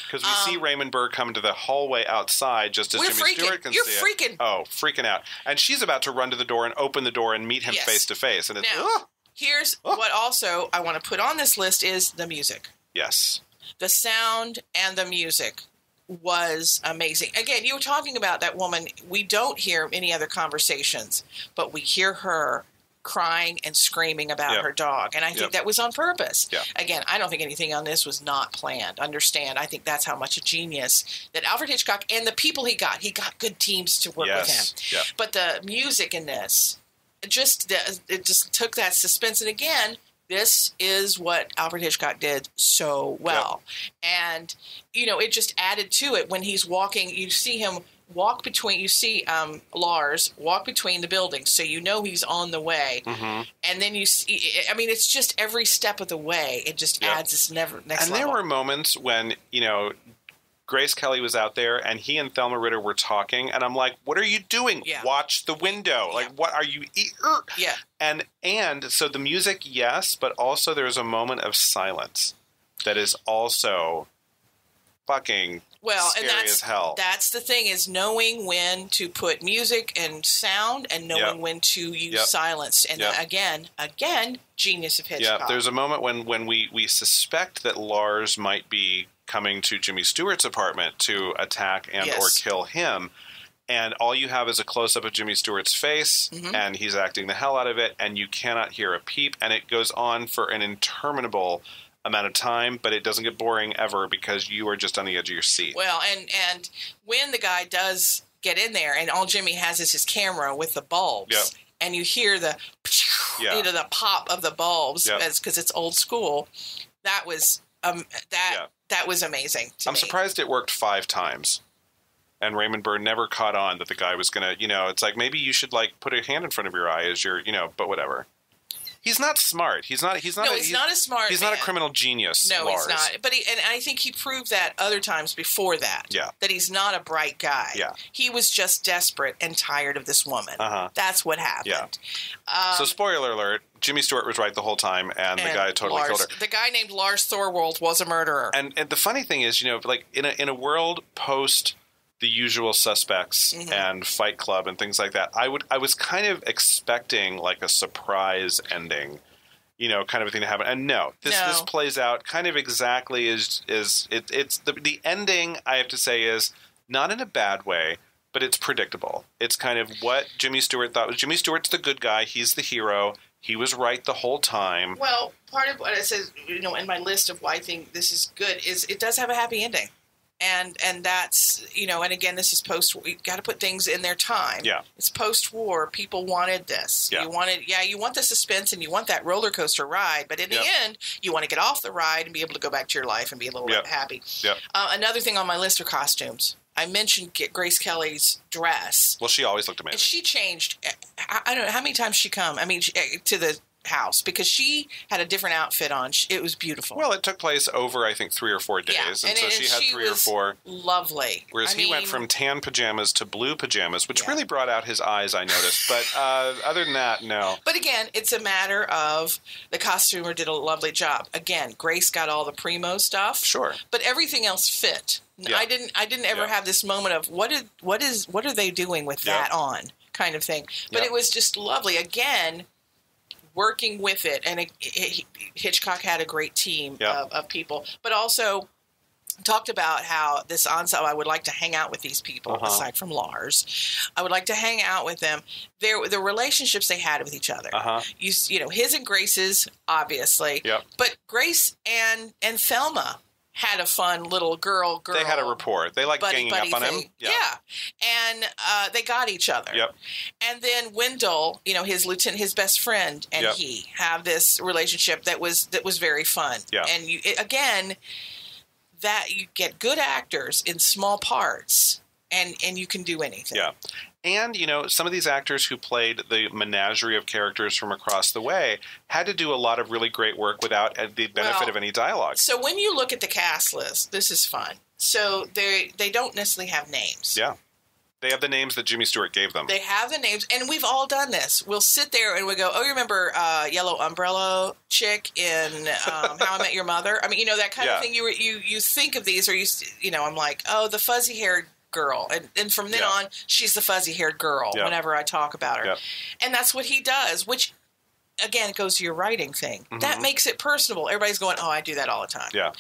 [SPEAKER 2] Because we see Raymond Burr come to the hallway outside just as Jimmy Stewart can see it.
[SPEAKER 1] You're freaking.
[SPEAKER 2] Oh, freaking out. And she's about to run to the door and open the door and meet him face to face. And it's,
[SPEAKER 1] now, here's what also I want to put on this list is the music.
[SPEAKER 2] Yes.
[SPEAKER 1] The sound and the music was amazing. Again, you were talking about that woman. We don't hear any other conversations, but we hear her crying and screaming about her dog. And I think that was on purpose.
[SPEAKER 2] Yeah.
[SPEAKER 1] Again, I don't think anything on this was not planned. Understand, I think that's how much a genius that Alfred Hitchcock and the people he got good teams to work with him.
[SPEAKER 2] Yeah.
[SPEAKER 1] But the music in this, it just took that suspense. And again, this is what Alfred Hitchcock did so well. Yep. And, you know, it just added to it when he's walking. You see him walk between, you see Lars walk between the buildings. So you know he's on the way. Mm-hmm. And then you see, I mean, it's just every step of the way. It just adds this next level.
[SPEAKER 2] And there were moments when, you know, Grace Kelly was out there and he and Thelma Ritter were talking, and I'm like, what are you doing?
[SPEAKER 1] Yeah.
[SPEAKER 2] Watch the window. Like, what are you
[SPEAKER 1] Yeah.
[SPEAKER 2] And so the music, yes, but also there's a moment of silence that is also fucking scary as hell.
[SPEAKER 1] That's the thing, is knowing when to put music and sound and knowing when to use silence. And again, genius of Hitchcock.
[SPEAKER 2] Yeah, there's a moment when we suspect that Lars might be coming to Jimmy Stewart's apartment to attack and or kill him. And all you have is a close-up of Jimmy Stewart's face, and he's acting the hell out of it, and you cannot hear a peep. And it goes on for an interminable amount of time, but it doesn't get boring ever because you are just on the edge of your seat.
[SPEAKER 1] Well, and when the guy does get in there, and all Jimmy has is his camera with the bulbs, and you hear the the pop of the bulbs because it's old school, that was that was amazing to me.
[SPEAKER 2] I'm surprised it worked 5 times. And Raymond Burr never caught on that the guy was going to, it's like, maybe you should, like, put a hand in front of your eye as you're, but whatever. He's not smart. He's not a smart
[SPEAKER 1] He's
[SPEAKER 2] not a criminal genius,
[SPEAKER 1] No,
[SPEAKER 2] Lars.
[SPEAKER 1] he's not. But and I think he proved that other times before that.
[SPEAKER 2] Yeah.
[SPEAKER 1] That he's not a bright guy.
[SPEAKER 2] Yeah.
[SPEAKER 1] He was just desperate and tired of this woman. That's what happened.
[SPEAKER 2] Yeah. So spoiler alert, Jimmy Stewart was right the whole time, and the guy totally killed her.
[SPEAKER 1] The guy named Lars Thorwald was a murderer.
[SPEAKER 2] And the funny thing is, like in a world post The Usual Suspects and Fight Club and things like that, I was kind of expecting like a surprise ending, kind of a thing to happen. And no, this plays out kind of exactly as it's the ending, I have to say, is not in a bad way, but it's predictable. It's kind of what Jimmy Stewart thought was. Jimmy Stewart's the good guy. He's the hero. He was right the whole time.
[SPEAKER 1] Well, part of what I said, in my list of why I think this is good is it does have a happy ending. And that's, and again, this is post-war. You've got to put things in their time.
[SPEAKER 2] Yeah.
[SPEAKER 1] It's post-war. People wanted this.
[SPEAKER 2] Yeah.
[SPEAKER 1] You want the suspense and you want that roller coaster ride. But in the end, you want to get off the ride and be able to go back to your life and be a little bit happy.
[SPEAKER 2] Yep.
[SPEAKER 1] Another thing on my list are costumes. I mentioned Grace Kelly's dress.
[SPEAKER 2] Well, she always looked amazing.
[SPEAKER 1] And she changed. I don't know how many times she come. I mean, to the house because she had a different outfit on. It was beautiful.
[SPEAKER 2] Well, it took place over, I think, 3 or 4 days, and so she had 3 or 4.
[SPEAKER 1] Lovely.
[SPEAKER 2] Whereas he went from tan pajamas to blue pajamas, which really brought out his eyes, I noticed. But other than that, no.
[SPEAKER 1] But again, it's a matter of the costumer did a lovely job. Again, Grace got all the primo stuff.
[SPEAKER 2] Sure.
[SPEAKER 1] But everything else fit. Yeah. I didn't ever have this moment of what are they doing with that on kind of thing. But it was just lovely. Again, working with it, and Hitchcock had a great team of people, but also talked about how this ensemble, I would like to hang out with these people, aside from Lars. I would like to hang out with them. The relationships they had with each other. You know, his and Grace's, obviously, but Grace and Thelma had a fun little girl.
[SPEAKER 2] They had a rapport. They liked ganging up on him.
[SPEAKER 1] Yeah. And they got each other. Yep. And then Wendell, you know, his lieutenant, his best friend, and he have this relationship that was very fun. Yeah. And again, that you get good actors in small parts, and you can do anything. Yeah.
[SPEAKER 2] And, you know, some of these actors who played the menagerie of characters from across the way had to do a lot of really great work without the benefit of any dialogue.
[SPEAKER 1] So when you look at the cast list, this is fun. So they don't necessarily have names. Yeah.
[SPEAKER 2] They have the names that Jimmy Stewart gave them.
[SPEAKER 1] They have the names, and we've all done this. We'll sit there and we go, oh, you remember Yellow Umbrella chick in How I Met Your Mother? I mean, you know, that kind of thing. You think of these, or you know, I'm like, oh, the fuzzy-haired girl, and from then on, she's the fuzzy-haired girl whenever I talk about her. And that's what he does, which, again, it goes to your writing thing. That makes it personable. Everybody's going, oh, I do that all the time. Yeah.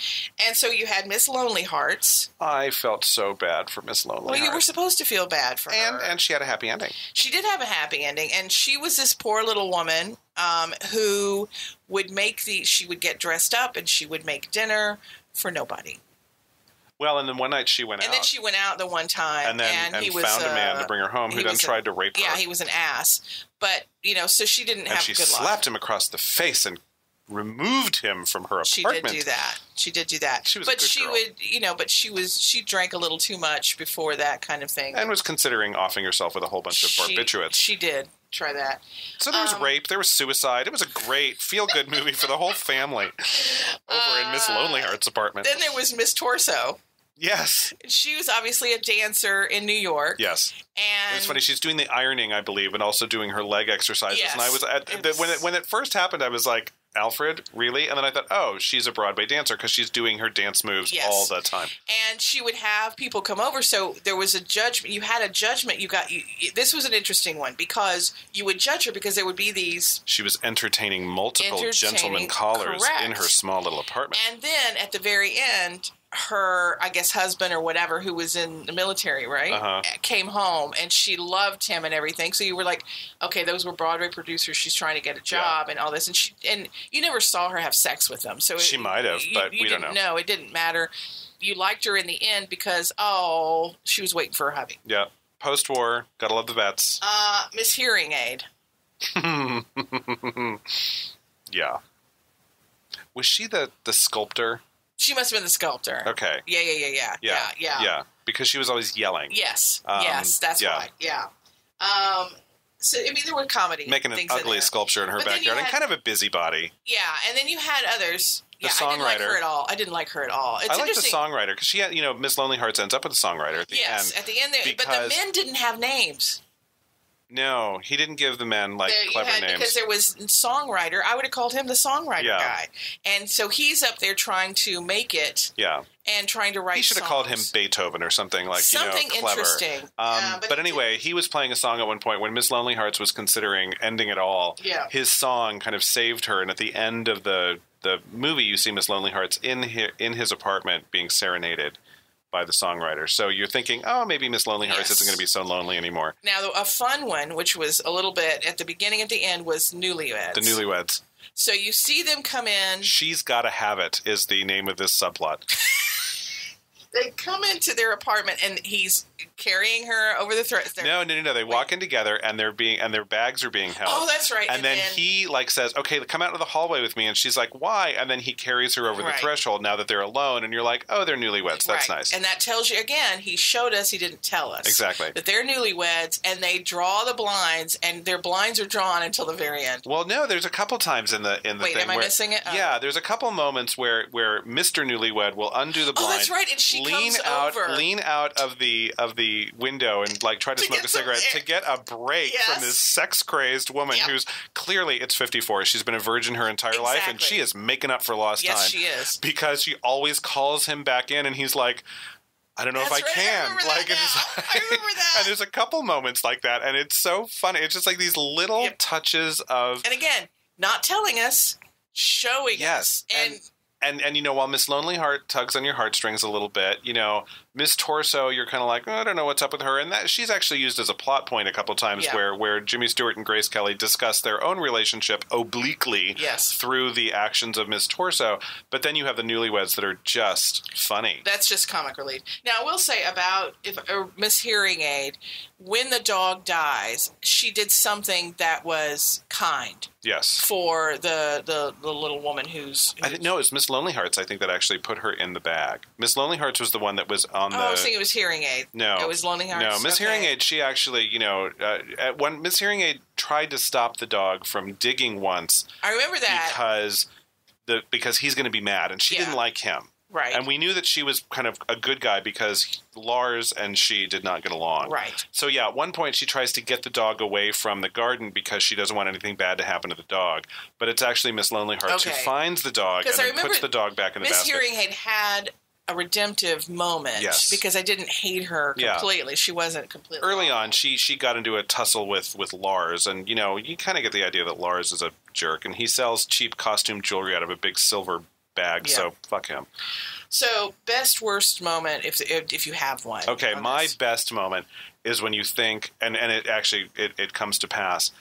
[SPEAKER 1] And so you had Miss Lonely Hearts.
[SPEAKER 2] I felt so bad for Miss Lonely Hearts.
[SPEAKER 1] Well, you were supposed to feel bad for her.
[SPEAKER 2] And she had a happy ending.
[SPEAKER 1] She did have a happy ending, and she was this poor little woman who would she would get dressed up, and she would make dinner for nobody.
[SPEAKER 2] Well, and then one night she went out.
[SPEAKER 1] And then she went out the one time.
[SPEAKER 2] And he found a man to bring her home who then tried to rape her.
[SPEAKER 1] Yeah, he was an ass. But, you know, so she didn't have good luck.
[SPEAKER 2] And she slapped him across the face and removed him from her apartment.
[SPEAKER 1] She did do that.
[SPEAKER 2] She was a good girl.
[SPEAKER 1] But she drank a little too much before that kind of thing.
[SPEAKER 2] And was considering offing herself with a whole bunch of barbiturates.
[SPEAKER 1] She did. Try that.
[SPEAKER 2] So there was rape, there was suicide. It was a great feel-good movie for the whole family over in Miss Lonely Heart's apartment.
[SPEAKER 1] Then there was Miss Torso.
[SPEAKER 2] Yes.
[SPEAKER 1] She was obviously a dancer in New York.
[SPEAKER 2] Yes. And it's funny. She's doing the ironing, I believe, and also doing her leg exercises. Yes. And I was when it first happened, I was like, Alfred, really? And then I thought, oh, she's a Broadway dancer because she's doing her dance moves all the time.
[SPEAKER 1] And she would have people come over. So there was a judgment. You had a judgment. This was an interesting one because you would judge her because there would be these.
[SPEAKER 2] She was entertaining multiple gentlemen callers in her small little apartment.
[SPEAKER 1] And then at the very end, her, I guess, husband or whatever, who was in the military, right, came home, and she loved him and everything. So you were like, okay, those were Broadway producers. She's trying to get a job and all this. And you never saw her have sex with them. So
[SPEAKER 2] she might have, but we don't know.
[SPEAKER 1] No, it didn't matter. You liked her in the end because, she was waiting for her hubby.
[SPEAKER 2] Yeah. Post-war, gotta love the vets.
[SPEAKER 1] Miss Hearing Aid.
[SPEAKER 2] Yeah. Was she the sculptor?
[SPEAKER 1] She must have been the sculptor.
[SPEAKER 2] Okay.
[SPEAKER 1] Yeah.
[SPEAKER 2] Because she was always yelling.
[SPEAKER 1] Yes. That's why. Yeah. So, I mean, there were comedy
[SPEAKER 2] making an ugly sculpture in her backyard and kind of a busybody.
[SPEAKER 1] Yeah, and then you had others.
[SPEAKER 2] The songwriter.
[SPEAKER 1] I didn't like her at all. It's
[SPEAKER 2] I like the songwriter because she had, Miss Lonely Hearts ends up with a songwriter at the end.
[SPEAKER 1] Yes, at the end there. But the men didn't have names.
[SPEAKER 2] No, he didn't give the men clever names.
[SPEAKER 1] Because there was songwriter. I would have called him the songwriter guy. And so he's up there trying to make it. Yeah. And trying to write songs.
[SPEAKER 2] He should have called him Beethoven or something clever.
[SPEAKER 1] Interesting.
[SPEAKER 2] But anyway, he was playing a song at one point when Miss Lonely Hearts was considering ending it all. Yeah. His song kind of saved her, and at the end of the movie, you see Miss Lonely Hearts in his apartment being serenaded by the songwriter. So you're thinking, oh, maybe Miss Lonely Hearts isn't going to be so lonely anymore.
[SPEAKER 1] Now, a fun one, which was a little bit at the beginning, at the end, was Newlyweds.
[SPEAKER 2] The Newlyweds.
[SPEAKER 1] So you see them come in.
[SPEAKER 2] She's Gotta Have It is the name of this subplot.
[SPEAKER 1] They come into their apartment, and he's carrying her over the threat.
[SPEAKER 2] No. They walk in together, and their bags are being held.
[SPEAKER 1] Oh, that's right.
[SPEAKER 2] And then he says, "Okay, come out into the hallway with me." And she's like, "Why?" And then he carries her over the threshold. Now that they're alone, and you're like, "Oh, they're newlyweds. That's nice."
[SPEAKER 1] And that tells you again. He showed us. He didn't tell us
[SPEAKER 2] exactly
[SPEAKER 1] that they're newlyweds, and they draw the blinds, and their blinds are drawn until the very end.
[SPEAKER 2] Well, no, there's a couple times in the
[SPEAKER 1] Wait,
[SPEAKER 2] thing
[SPEAKER 1] am I missing it?
[SPEAKER 2] Yeah, there's a couple moments where Mr. Newlywed will undo the blind.
[SPEAKER 1] Oh, that's right, and she
[SPEAKER 2] lean out of the window and try to smoke a cigarette to get a break from this sex crazed woman who's clearly it's 54. She's been a virgin her entire life, and she is making up for lost time.
[SPEAKER 1] Yes, she is,
[SPEAKER 2] because she always calls him back in, and he's like, I don't know if I can.
[SPEAKER 1] I remember that.
[SPEAKER 2] And there's a couple moments like that, and it's so funny. It's just like these little touches of,
[SPEAKER 1] and again, not telling us, showing us,
[SPEAKER 2] and while Miss Lonely Heart tugs on your heartstrings a little bit, Miss Torso, you're kind of like, I don't know what's up with her, and that she's actually used as a plot point a couple times where Jimmy Stewart and Grace Kelly discuss their own relationship obliquely through the actions of Miss Torso. But then you have the newlyweds that are just funny.
[SPEAKER 1] That's just comic relief. Now, I will say about Miss Hearing Aid, when the dog dies, she did something that was kind.
[SPEAKER 2] Yes.
[SPEAKER 1] For the little woman who's
[SPEAKER 2] I didn't know it was Miss Lonely Hearts. I think that actually put her in the bag. Miss Lonely Hearts was the one that was on the.
[SPEAKER 1] I was thinking it was Hearing Aid.
[SPEAKER 2] No,
[SPEAKER 1] it was Lonely Hearts.
[SPEAKER 2] No, Miss Hearing Aid. She actually, when Miss Hearing Aid tried to stop the dog from digging once.
[SPEAKER 1] I remember that
[SPEAKER 2] because he's going to be mad, and she didn't like him.
[SPEAKER 1] Right.
[SPEAKER 2] And we knew that she was kind of a good guy because Lars and she did not get along.
[SPEAKER 1] Right.
[SPEAKER 2] So, at one point she tries to get the dog away from the garden because she doesn't want anything bad to happen to the dog. But it's actually Miss Lonely Hearts who finds the dog and then puts the dog back in the basket.
[SPEAKER 1] Miss Hearing Aid had a redemptive moment because I didn't hate her completely. She wasn't completely
[SPEAKER 2] early on. She got into a tussle with Lars, and you kind of get the idea that Lars is a jerk, and he sells cheap costume jewelry out of a big silver bag, so fuck him.
[SPEAKER 1] So, best worst moment if you have one.
[SPEAKER 2] Okay, my best moment is when you think, and it actually it comes to pass.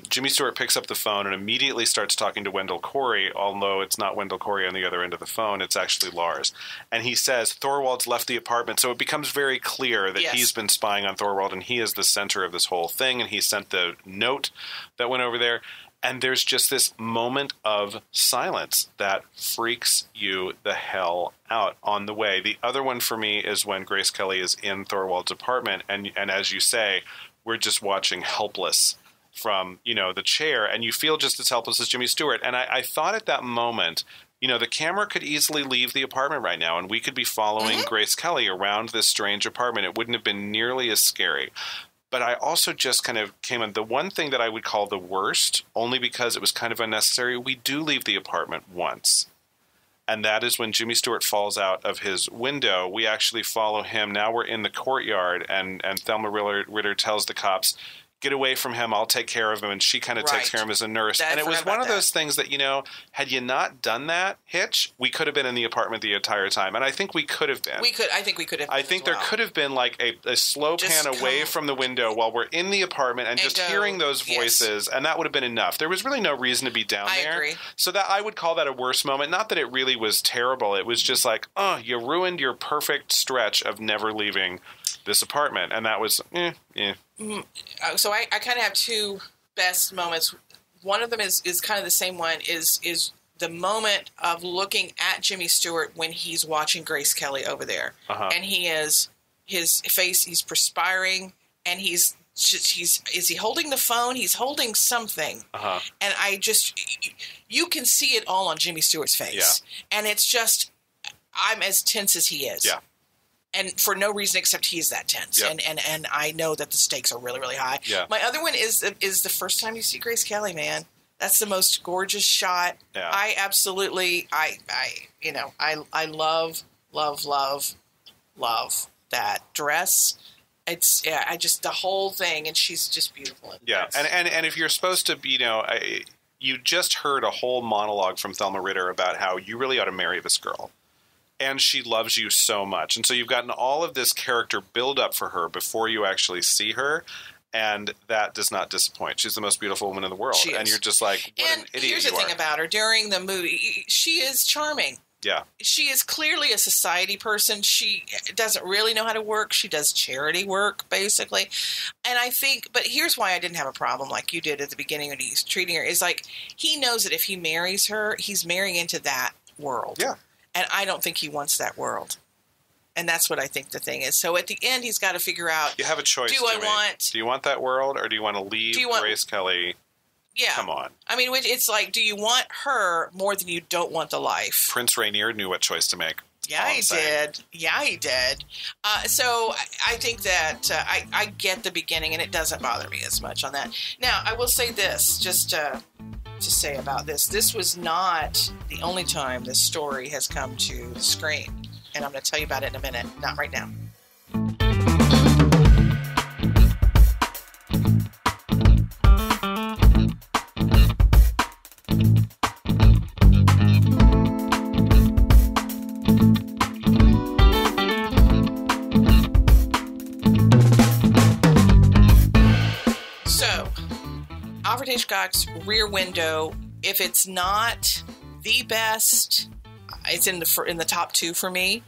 [SPEAKER 2] Jimmy Stewart picks up the phone and immediately starts talking to Wendell Corey, although it's not Wendell Corey on the other end of the phone, it's actually Lars. And he says, Thorwald's left the apartment, so it becomes very clear that he's been spying on Thorwald, and he is the center of this whole thing, and he sent the note that went over there. And there's just this moment of silence that freaks you the hell out on the way. The other one for me is when Grace Kelly is in Thorwald's apartment, and as you say, we're just watching helpless from, the chair, and you feel just as helpless as Jimmy Stewart. And I thought at that moment, the camera could easily leave the apartment right now, and we could be following Grace Kelly around this strange apartment. It wouldn't have been nearly as scary. But I also just kind of came on the one thing that I would call the worst, only because it was kind of unnecessary. We do leave the apartment once. And that is when Jimmy Stewart falls out of his window. We actually follow him. Now we're in the courtyard, and Thelma Ritter tells the cops, get away from him, I'll take care of him. And she kind of takes care of him as a nurse. And it was one of those things that, had you not done that, Hitch, we could have been in the apartment the entire time. And I think we could have been.
[SPEAKER 1] I think we could have been.
[SPEAKER 2] I think there could have been like a slow pan away from the window while we're in the apartment and just hearing those voices. And that would have been enough. There was really no reason to be down there. I
[SPEAKER 1] agree.
[SPEAKER 2] So that I would call that a worse moment. Not that it really was terrible. It was just like, you ruined your perfect stretch of never leaving this apartment. And that was, So I kind of have two best moments. One of them is kind of the same one, is the moment of looking at Jimmy Stewart when he's watching Grace Kelly over there. And his face, he's perspiring, and is he holding the phone? He's holding something. And you can see it all on Jimmy Stewart's face. And it's just, I'm as tense as he is. Yeah.
[SPEAKER 1] And for no reason except he's that tense. Yep. And I know that the stakes are really, really high.
[SPEAKER 2] Yeah.
[SPEAKER 1] My other one is the first time you see Grace Kelly, man. That's the most gorgeous shot.
[SPEAKER 2] Yeah.
[SPEAKER 1] I absolutely, I love that dress. It's, the whole thing, and she's just beautiful.
[SPEAKER 2] Yeah. And if you're supposed to be, you just heard a whole monologue from Thelma Ritter about how you really ought to marry this girl. And she loves you so much. And so you've gotten all of this character build up for her before you actually see her. And that does not disappoint. She's the most beautiful woman in the world. And you're just like, what an idiot you are.
[SPEAKER 1] Here's the thing about her. During the movie, she is charming.
[SPEAKER 2] Yeah.
[SPEAKER 1] She is clearly a society person. She doesn't really know how to work. She does charity work, basically. And I think, but here's why I didn't have a problem like you did at the beginning when he's treating her, is like, he knows that if he marries her, he's marrying into that world.
[SPEAKER 2] Yeah.
[SPEAKER 1] And I don't think he wants that world. And that's what I think the thing is. So at the end, he's got to figure out.
[SPEAKER 2] You have a choice. Do you want that world, or do you want to leave Grace Kelly?
[SPEAKER 1] Yeah.
[SPEAKER 2] Come on.
[SPEAKER 1] I mean, it's like, do you want her more than you don't want the life?
[SPEAKER 2] Prince Rainier knew what choice to make.
[SPEAKER 1] Yeah, he did. Yeah, he did. So I think that I get the beginning, and it doesn't bother me as much on that. Now, I will say this, just to say about this. This was not the only time this story has come to the screen. And I'm going to tell you about it in a minute. Not right now. Alfred Hitchcock's Rear Window, if it's not the best, it's in the top 2 for me.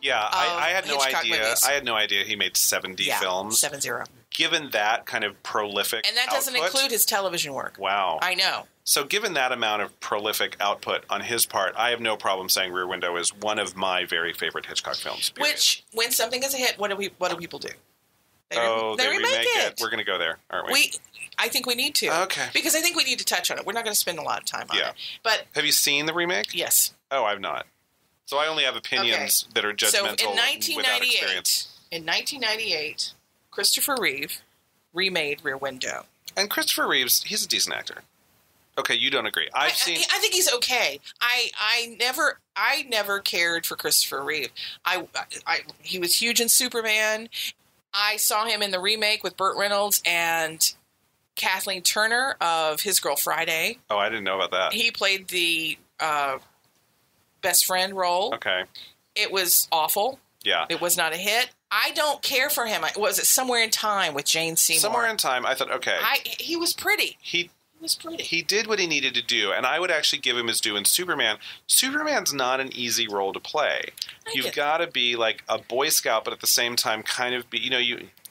[SPEAKER 2] Yeah, I had no idea.
[SPEAKER 1] Movies.
[SPEAKER 2] I had no idea he made 70 films.
[SPEAKER 1] 70.
[SPEAKER 2] Given that kind of prolific
[SPEAKER 1] and that doesn't include his television work.
[SPEAKER 2] Wow.
[SPEAKER 1] I know.
[SPEAKER 2] So given that amount of prolific output on his part, I have no problem saying Rear Window is one of my very favorite Hitchcock films. Period. Which,
[SPEAKER 1] when something is a hit, what do people do?
[SPEAKER 2] They remake it. We're going to go there, aren't we?
[SPEAKER 1] I think we need to.
[SPEAKER 2] Okay.
[SPEAKER 1] Because I think we need to touch on it. We're not going to spend a lot of time on it. But
[SPEAKER 2] have you seen the remake?
[SPEAKER 1] Yes.
[SPEAKER 2] Oh, I've not. So I only have opinions that are judgmental
[SPEAKER 1] so in
[SPEAKER 2] without experience.
[SPEAKER 1] In 1998, Christopher Reeve remade Rear Window.
[SPEAKER 2] And Christopher Reeves, he's a decent actor. Okay, you don't agree. I
[SPEAKER 1] think he's okay. I never cared for Christopher Reeve. He was huge in Superman. I saw him in the remake with Burt Reynolds and Kathleen Turner of His Girl Friday.
[SPEAKER 2] Oh, I didn't know about that.
[SPEAKER 1] He played the best friend role.
[SPEAKER 2] Okay.
[SPEAKER 1] It was awful.
[SPEAKER 2] Yeah.
[SPEAKER 1] It was not a hit. I don't care for him. Was it Somewhere in Time with Jane Seymour?
[SPEAKER 2] Somewhere in Time, I thought, okay.
[SPEAKER 1] He was pretty.
[SPEAKER 2] He was pretty. He did what he needed to do, and I would actually give him his due in Superman. Superman's not an easy role to play. You've got to be like a Boy Scout, but at the same time kind of be,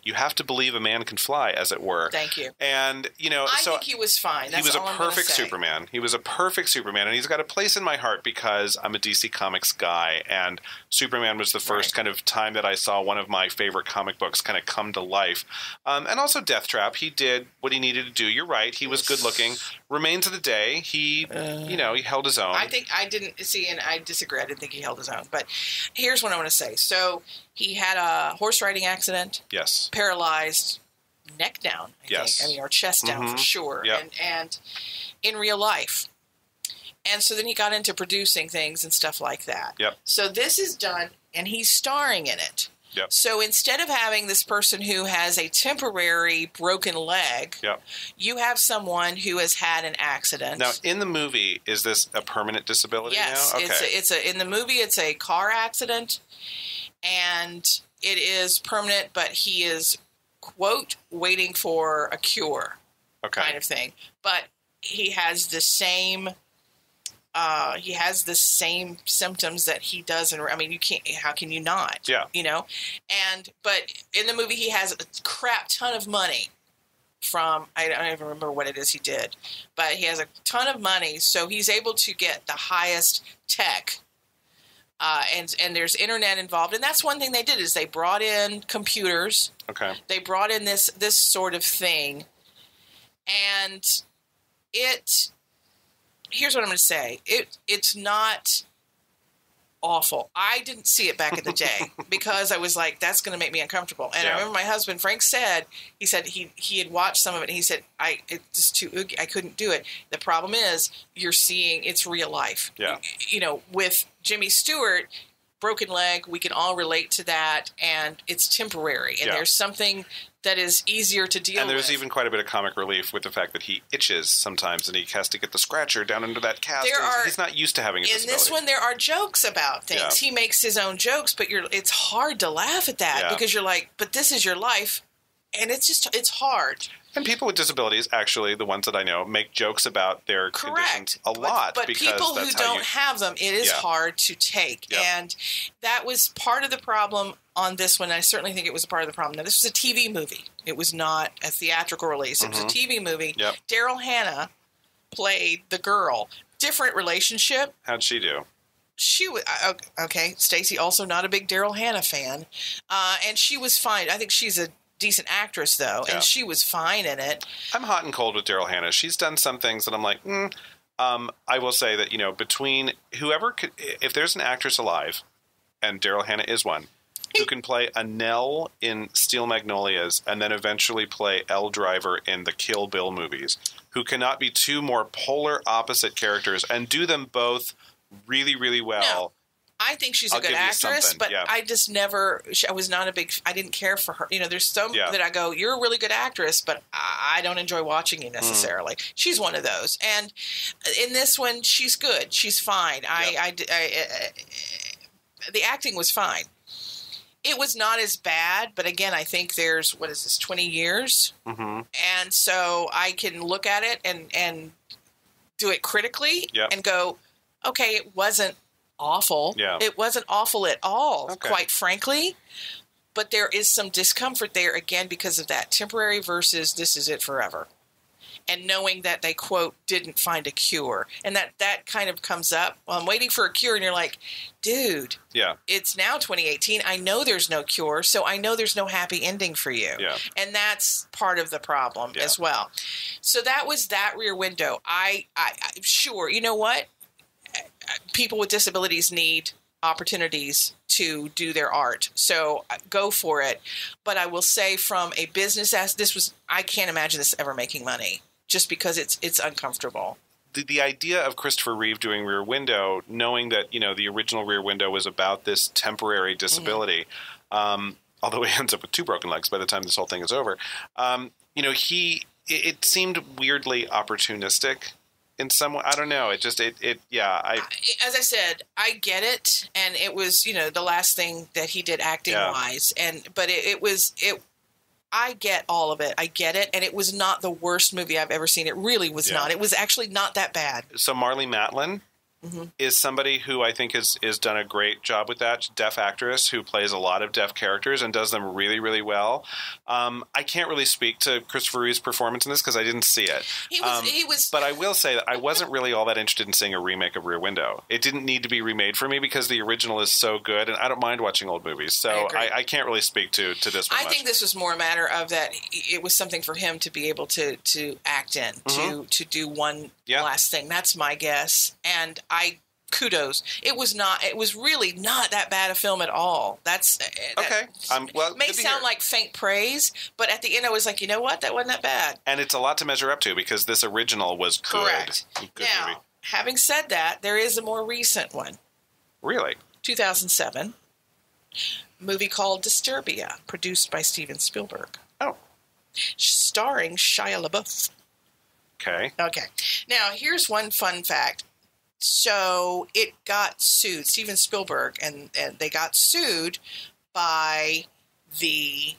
[SPEAKER 2] you have to believe a man can fly, as it were.
[SPEAKER 1] Thank you.
[SPEAKER 2] And,
[SPEAKER 1] I think he was fine. That's
[SPEAKER 2] he was
[SPEAKER 1] all
[SPEAKER 2] a perfect Superman. He was a perfect Superman, and he's got a place in my heart because I'm a DC Comics guy, and Superman was the first kind of time that I saw one of my favorite comic books kind of come to life. And also Death Trap. He did what he needed to do. You're right. He was good looking. Remains of the Day. He, he held his own.
[SPEAKER 1] I think I didn't see, and I disagree. I didn't think he held his own. But here's what I want to say. So he had a horse riding accident.
[SPEAKER 2] Yes.
[SPEAKER 1] Paralyzed, neck down, I think. Or chest down for sure. Yep. And in real life. And so then he got into producing things and stuff like that.
[SPEAKER 2] Yep.
[SPEAKER 1] So this is done, and he's starring in it.
[SPEAKER 2] Yep.
[SPEAKER 1] So instead of having this person who has a temporary broken leg, you have someone who has had an accident.
[SPEAKER 2] Now, in the movie, is this a permanent disability now?
[SPEAKER 1] Yes. In the movie, it's a car accident, and it is permanent, but he is, quote, waiting for a cure kind of thing. But he has the same... symptoms that he does, and I mean, you can't. How can you not?
[SPEAKER 2] Yeah.
[SPEAKER 1] But in the movie, he has a crap ton of money from. I don't even remember what it is he did, but he has a ton of money, so he's able to get the highest tech. And there's internet involved, and that's one thing they did is they brought in computers.
[SPEAKER 2] Okay.
[SPEAKER 1] They brought in this sort of thing, and it. Here's what I'm going to say. It's not awful. I didn't see it back in the day because I was like, that's going to make me uncomfortable. And I remember my husband, Frank, he said he had watched some of it, and he said, it's just too oogie. I couldn't do it. The problem is you're seeing it's real life.
[SPEAKER 2] Yeah.
[SPEAKER 1] With Jimmy Stewart, broken leg, we can all relate to that, and it's temporary. And there's something that is easier to deal with.
[SPEAKER 2] And there's even quite a bit of comic relief with the fact that he itches sometimes, and he has to get the scratcher down into that cast. He's not used to having a disability.
[SPEAKER 1] In this one, there are jokes about things. Yeah. He makes his own jokes, but it's hard to laugh at that because you're like, but this is your life. And it's hard.
[SPEAKER 2] And people with disabilities, actually, the ones that I know, make jokes about their conditions a lot.
[SPEAKER 1] But people who don't have them, it is hard to take. Yep. And that was part of the problem on this one. I certainly think it was a part of the problem. Now, this was a TV movie. It was not a theatrical release. It was a TV movie. Yep. Daryl Hannah played the girl. Different relationship.
[SPEAKER 2] How'd she do?
[SPEAKER 1] She was okay. Stacey, also not a big Daryl Hannah fan. And she was fine. I think she's a decent actress, though, and she was fine in it.
[SPEAKER 2] I'm hot and cold with Daryl Hannah. She's done some things that I'm like, I will say that, between whoever could, if there's an actress alive, and Daryl Hannah is one, who can play a Nell in Steel Magnolias and then eventually play Elle Driver in the Kill Bill movies, who cannot be two more polar opposite characters and do them both really, really well.
[SPEAKER 1] No. I think she's a good actress, but I just never, I was not a big, I didn't care for her. There's some that I go, you're a really good actress, but I don't enjoy watching you necessarily. She's one of those. And in this one, she's good. She's fine. The acting was fine. It was not as bad, but again, I think there's, 20 years? Mm-hmm. And so I can look at it and do it critically and go, okay, it wasn't awful. Yeah. It wasn't awful at all, quite frankly. But there is some discomfort there, again, because of that temporary versus this is it forever. And knowing that they, quote, didn't find a cure. And that kind of comes up. Well, I'm waiting for a cure. And you're like, dude, it's now 2018. I know there's no cure. So I know there's no happy ending for you. Yeah. And that's part of the problem as well. So that was that Rear Window. I sure, you know what? People with disabilities need opportunities to do their art. So go for it. But I will say from a business I can't imagine this ever making money just because it's uncomfortable.
[SPEAKER 2] The idea of Christopher Reeve doing Rear Window, knowing that, the original Rear Window was about this temporary disability, although he ends up with 2 broken legs by the time this whole thing is over, it seemed weirdly opportunistic. In some way, I don't know. As I
[SPEAKER 1] said, I get it, and it was the last thing that he did acting wise, but I get all of it. I get it, and it was not the worst movie I've ever seen. It really was not. It was actually not that bad.
[SPEAKER 2] So Marlee Matlin is somebody who I think is done a great job with that. Deaf actress who plays a lot of deaf characters and does them really, really well. I can't really speak to Christopher Reeve's performance in this because I didn't see it. He was. But I will say that I wasn't really all that interested in seeing a remake of Rear Window. It didn't need to be remade for me because the original is so good, and I don't mind watching old movies. So I can't really speak to this one.
[SPEAKER 1] I think this was more a matter of that it was something for him to be able to act in, to do one last thing. That's my guess, and kudos. It was really not that bad a film at all. That's okay. Well, it may sound like faint praise, but at the end I was like, you know what? That wasn't that bad.
[SPEAKER 2] And it's a lot to measure up to because this original was good.
[SPEAKER 1] Correct.
[SPEAKER 2] Good
[SPEAKER 1] now,
[SPEAKER 2] movie.
[SPEAKER 1] Having said that, there is a more recent one.
[SPEAKER 2] Really?
[SPEAKER 1] 2007. Movie called Disturbia, produced by Steven Spielberg.
[SPEAKER 2] Oh.
[SPEAKER 1] Starring Shia LaBeouf.
[SPEAKER 2] Okay.
[SPEAKER 1] Okay. Now, here's one fun fact. So it got sued, Steven Spielberg, and they got sued by the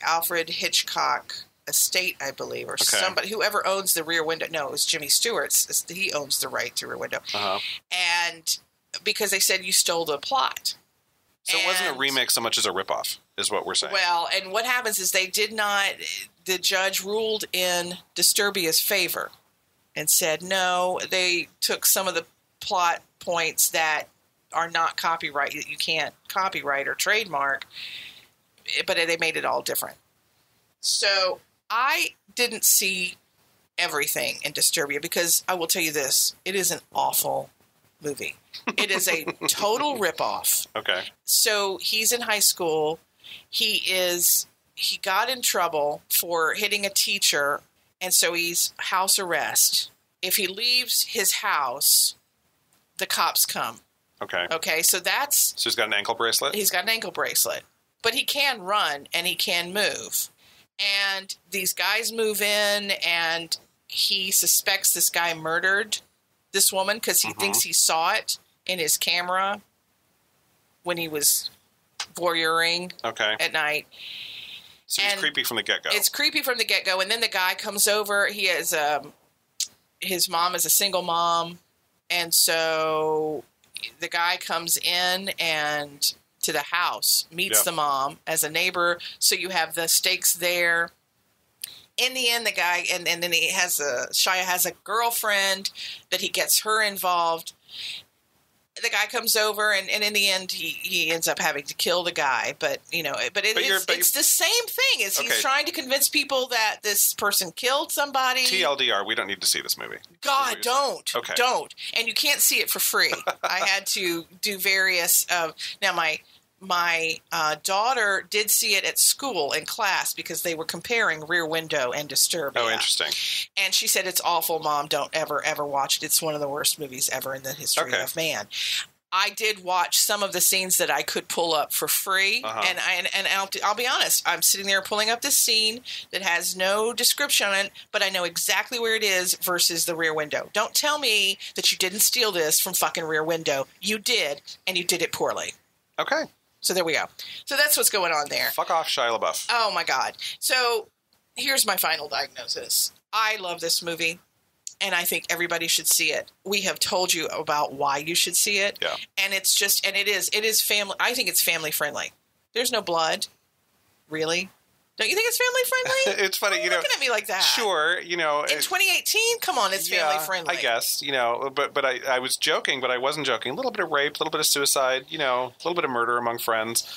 [SPEAKER 1] Alfred Hitchcock estate, I believe, or somebody, whoever owns the Rear Window. No, it was Jimmy Stewart's. He owns the right to Rear Window. Uh-huh. And because they said you stole the plot.
[SPEAKER 2] So it wasn't a remake so much as a ripoff, is what we're saying.
[SPEAKER 1] Well, and what happens is the judge ruled in Disturbia's favor. And said, no, they took some of the plot points that are not copyright, that you can't copyright or trademark, but they made it all different. So I didn't see everything in Disturbia because I will tell you this, it is an awful movie. It is a total ripoff.
[SPEAKER 2] Okay.
[SPEAKER 1] So he's in high school. He got in trouble for hitting a teacher. And so he's house arrest. If he leaves his house, the cops come.
[SPEAKER 2] Okay.
[SPEAKER 1] Okay, so
[SPEAKER 2] he's got an ankle bracelet?
[SPEAKER 1] He's got an ankle bracelet. But he can run and he can move. And these guys move in and he suspects this guy murdered this woman because he thinks he saw it in his camera when he was voyeuring at night.
[SPEAKER 2] So it's creepy from the get-go.
[SPEAKER 1] It's creepy from the get-go. And then the guy comes over. He has his mom is a single mom. And so the guy comes in and to the house, meets the mom as a neighbor. So you have the stakes there. In the end, the guy, and then Shia has a girlfriend that he gets her involved. The guy comes over, and in the end, he ends up having to kill the guy. But it's the same thing. He's trying to convince people that this person killed somebody.
[SPEAKER 2] TLDR, we don't need to see this movie.
[SPEAKER 1] God, don't. Okay. Don't. And you can't see it for free. I had to do various now my daughter did see it at school in class because they were comparing Rear Window and Disturbia.
[SPEAKER 2] Oh, interesting.
[SPEAKER 1] And she said, "It's awful, Mom. Don't ever watch it. It's one of the worst movies ever in the history of man." I did watch some of the scenes that I could pull up for free, and I'll be honest. I'm sitting there pulling up this scene that has no description on it, but I know exactly where it is versus the Rear Window. Don't tell me that you didn't steal this from fucking Rear Window. You did, and you did it poorly.
[SPEAKER 2] Okay.
[SPEAKER 1] So there we go. So that's what's going on there.
[SPEAKER 2] Fuck off, Shia LaBeouf.
[SPEAKER 1] Oh, my God. So here's my final diagnosis. I love this movie, and I think everybody should see it. We have told you about why you should see it.
[SPEAKER 2] Yeah.
[SPEAKER 1] And it is family. I think it's family friendly. There's no blood. Really? Don't you think it's family friendly?
[SPEAKER 2] It's funny,
[SPEAKER 1] looking at me like that.
[SPEAKER 2] Sure,
[SPEAKER 1] In 2018, come on, it's family friendly.
[SPEAKER 2] I guess, but I was joking, but I wasn't joking. A little bit of rape, a little bit of suicide, a little bit of murder among friends.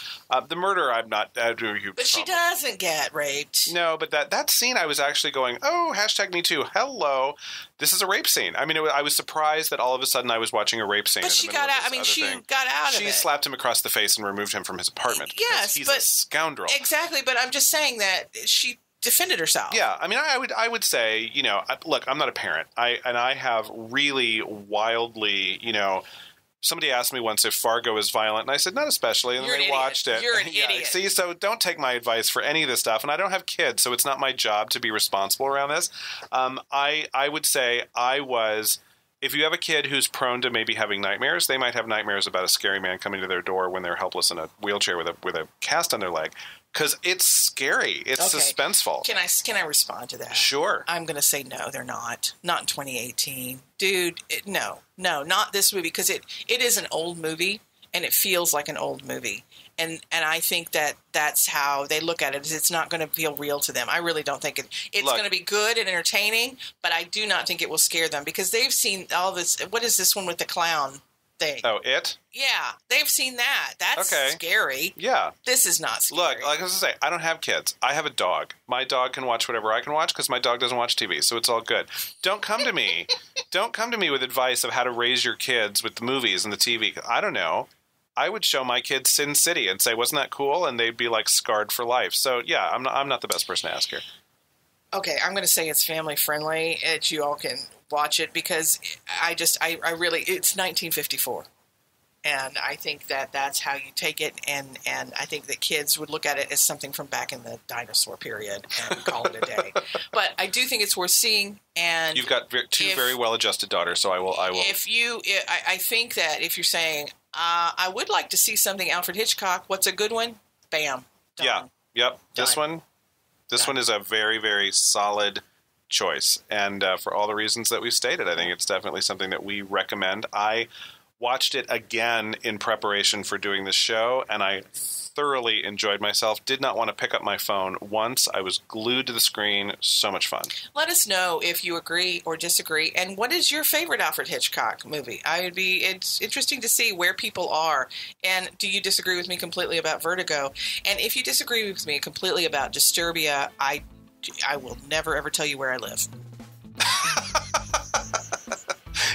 [SPEAKER 2] The murder, I'm not.
[SPEAKER 1] But she doesn't get raped.
[SPEAKER 2] No, but that scene, I was actually going, oh, #me too. Hello, this is a rape scene. I mean, I was surprised that all of a sudden I was watching a rape scene.
[SPEAKER 1] But she got out. She got out of it.
[SPEAKER 2] She slapped him across the face and removed him from his apartment.
[SPEAKER 1] Yes,
[SPEAKER 2] he's a scoundrel.
[SPEAKER 1] Exactly, but I'm just saying that she defended herself.
[SPEAKER 2] Yeah, I mean, I would say, look, I'm not a parent. I have really wildly, somebody asked me once if Fargo is violent, and I said, not especially, and then they watched it.
[SPEAKER 1] You're an idiot.
[SPEAKER 2] See, so don't take my advice for any of this stuff, and I don't have kids, so it's not my job to be responsible around this. I would say if you have a kid who's prone to maybe having nightmares, they might have nightmares about a scary man coming to their door when they're helpless in a wheelchair with a cast on their leg. Because it's scary. It's suspenseful.
[SPEAKER 1] Can I respond to that?
[SPEAKER 2] Sure.
[SPEAKER 1] I'm going to say no, they're not. Not in 2018. Dude, no, not this movie. Because it is an old movie, and it feels like an old movie. And I think that's how they look at it. Is it's not going to feel real to them. I really don't think it's going to be good and entertaining, but I do not think it will scare them. Because they've seen all this. What is this one with the clown thing?
[SPEAKER 2] Oh, It?
[SPEAKER 1] Yeah, they've seen that. That's scary.
[SPEAKER 2] Yeah.
[SPEAKER 1] This is not scary.
[SPEAKER 2] Look, like I was going to say, I don't have kids. I have a dog. My dog can watch whatever I can watch because my dog doesn't watch TV, so it's all good. Don't come to me. Don't come to me with advice of how to raise your kids with the movies and the TV. I don't know. I would show my kids Sin City and say, wasn't that cool? And they'd be like scarred for life. So, yeah, I'm not the best person to ask here.
[SPEAKER 1] Okay, I'm going to say it's family friendly. You all can watch it because I really, it's 1954. And I think that's how you take it, and I think that kids would look at it as something from back in the dinosaur period and call it a day. But I do think it's worth seeing. And
[SPEAKER 2] you've got two very well-adjusted daughters, so I will.
[SPEAKER 1] I think that if you're saying I would like to see something Alfred Hitchcock, what's a good one? Bam. Done.
[SPEAKER 2] Yeah. Yep.
[SPEAKER 1] Done.
[SPEAKER 2] This one is a very, very solid choice, and for all the reasons that we've stated, I think it's definitely something that we recommend. I watched it again in preparation for doing this show, and I thoroughly enjoyed myself. Did not want to pick up my phone once. I was glued to the screen. So much fun. Let
[SPEAKER 1] us know if you agree or disagree, and what is your favorite Alfred Hitchcock movie? It's interesting to see where people are, and do you disagree with me completely about Vertigo? And if you disagree with me completely about Disturbia, I will never ever tell you where I live.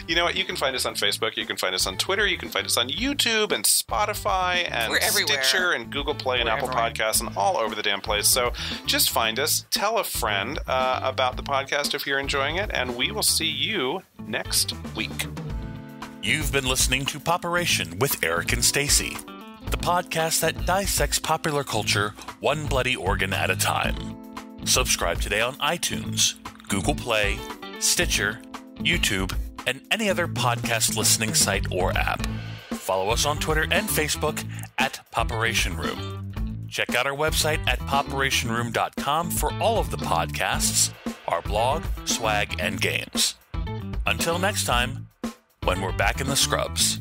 [SPEAKER 2] You know what? You can find us on Facebook. You can find us on Twitter. You can find us on YouTube and Spotify and Stitcher and Google Play and Apple Podcasts and all over the damn place. So just find us. Tell a friend about the podcast if you're enjoying it, and we will see you next week.
[SPEAKER 3] You've been listening to Popperation with Eric and Stacey, the podcast that dissects popular culture one bloody organ at a time. Subscribe today on iTunes, Google Play, Stitcher, YouTube, and any other podcast listening site or app. Follow us on Twitter and Facebook at Popperation Room. Check out our website at poperationroom.com for all of the podcasts, our blog, swag, and games. Until next time, when we're back in the scrubs.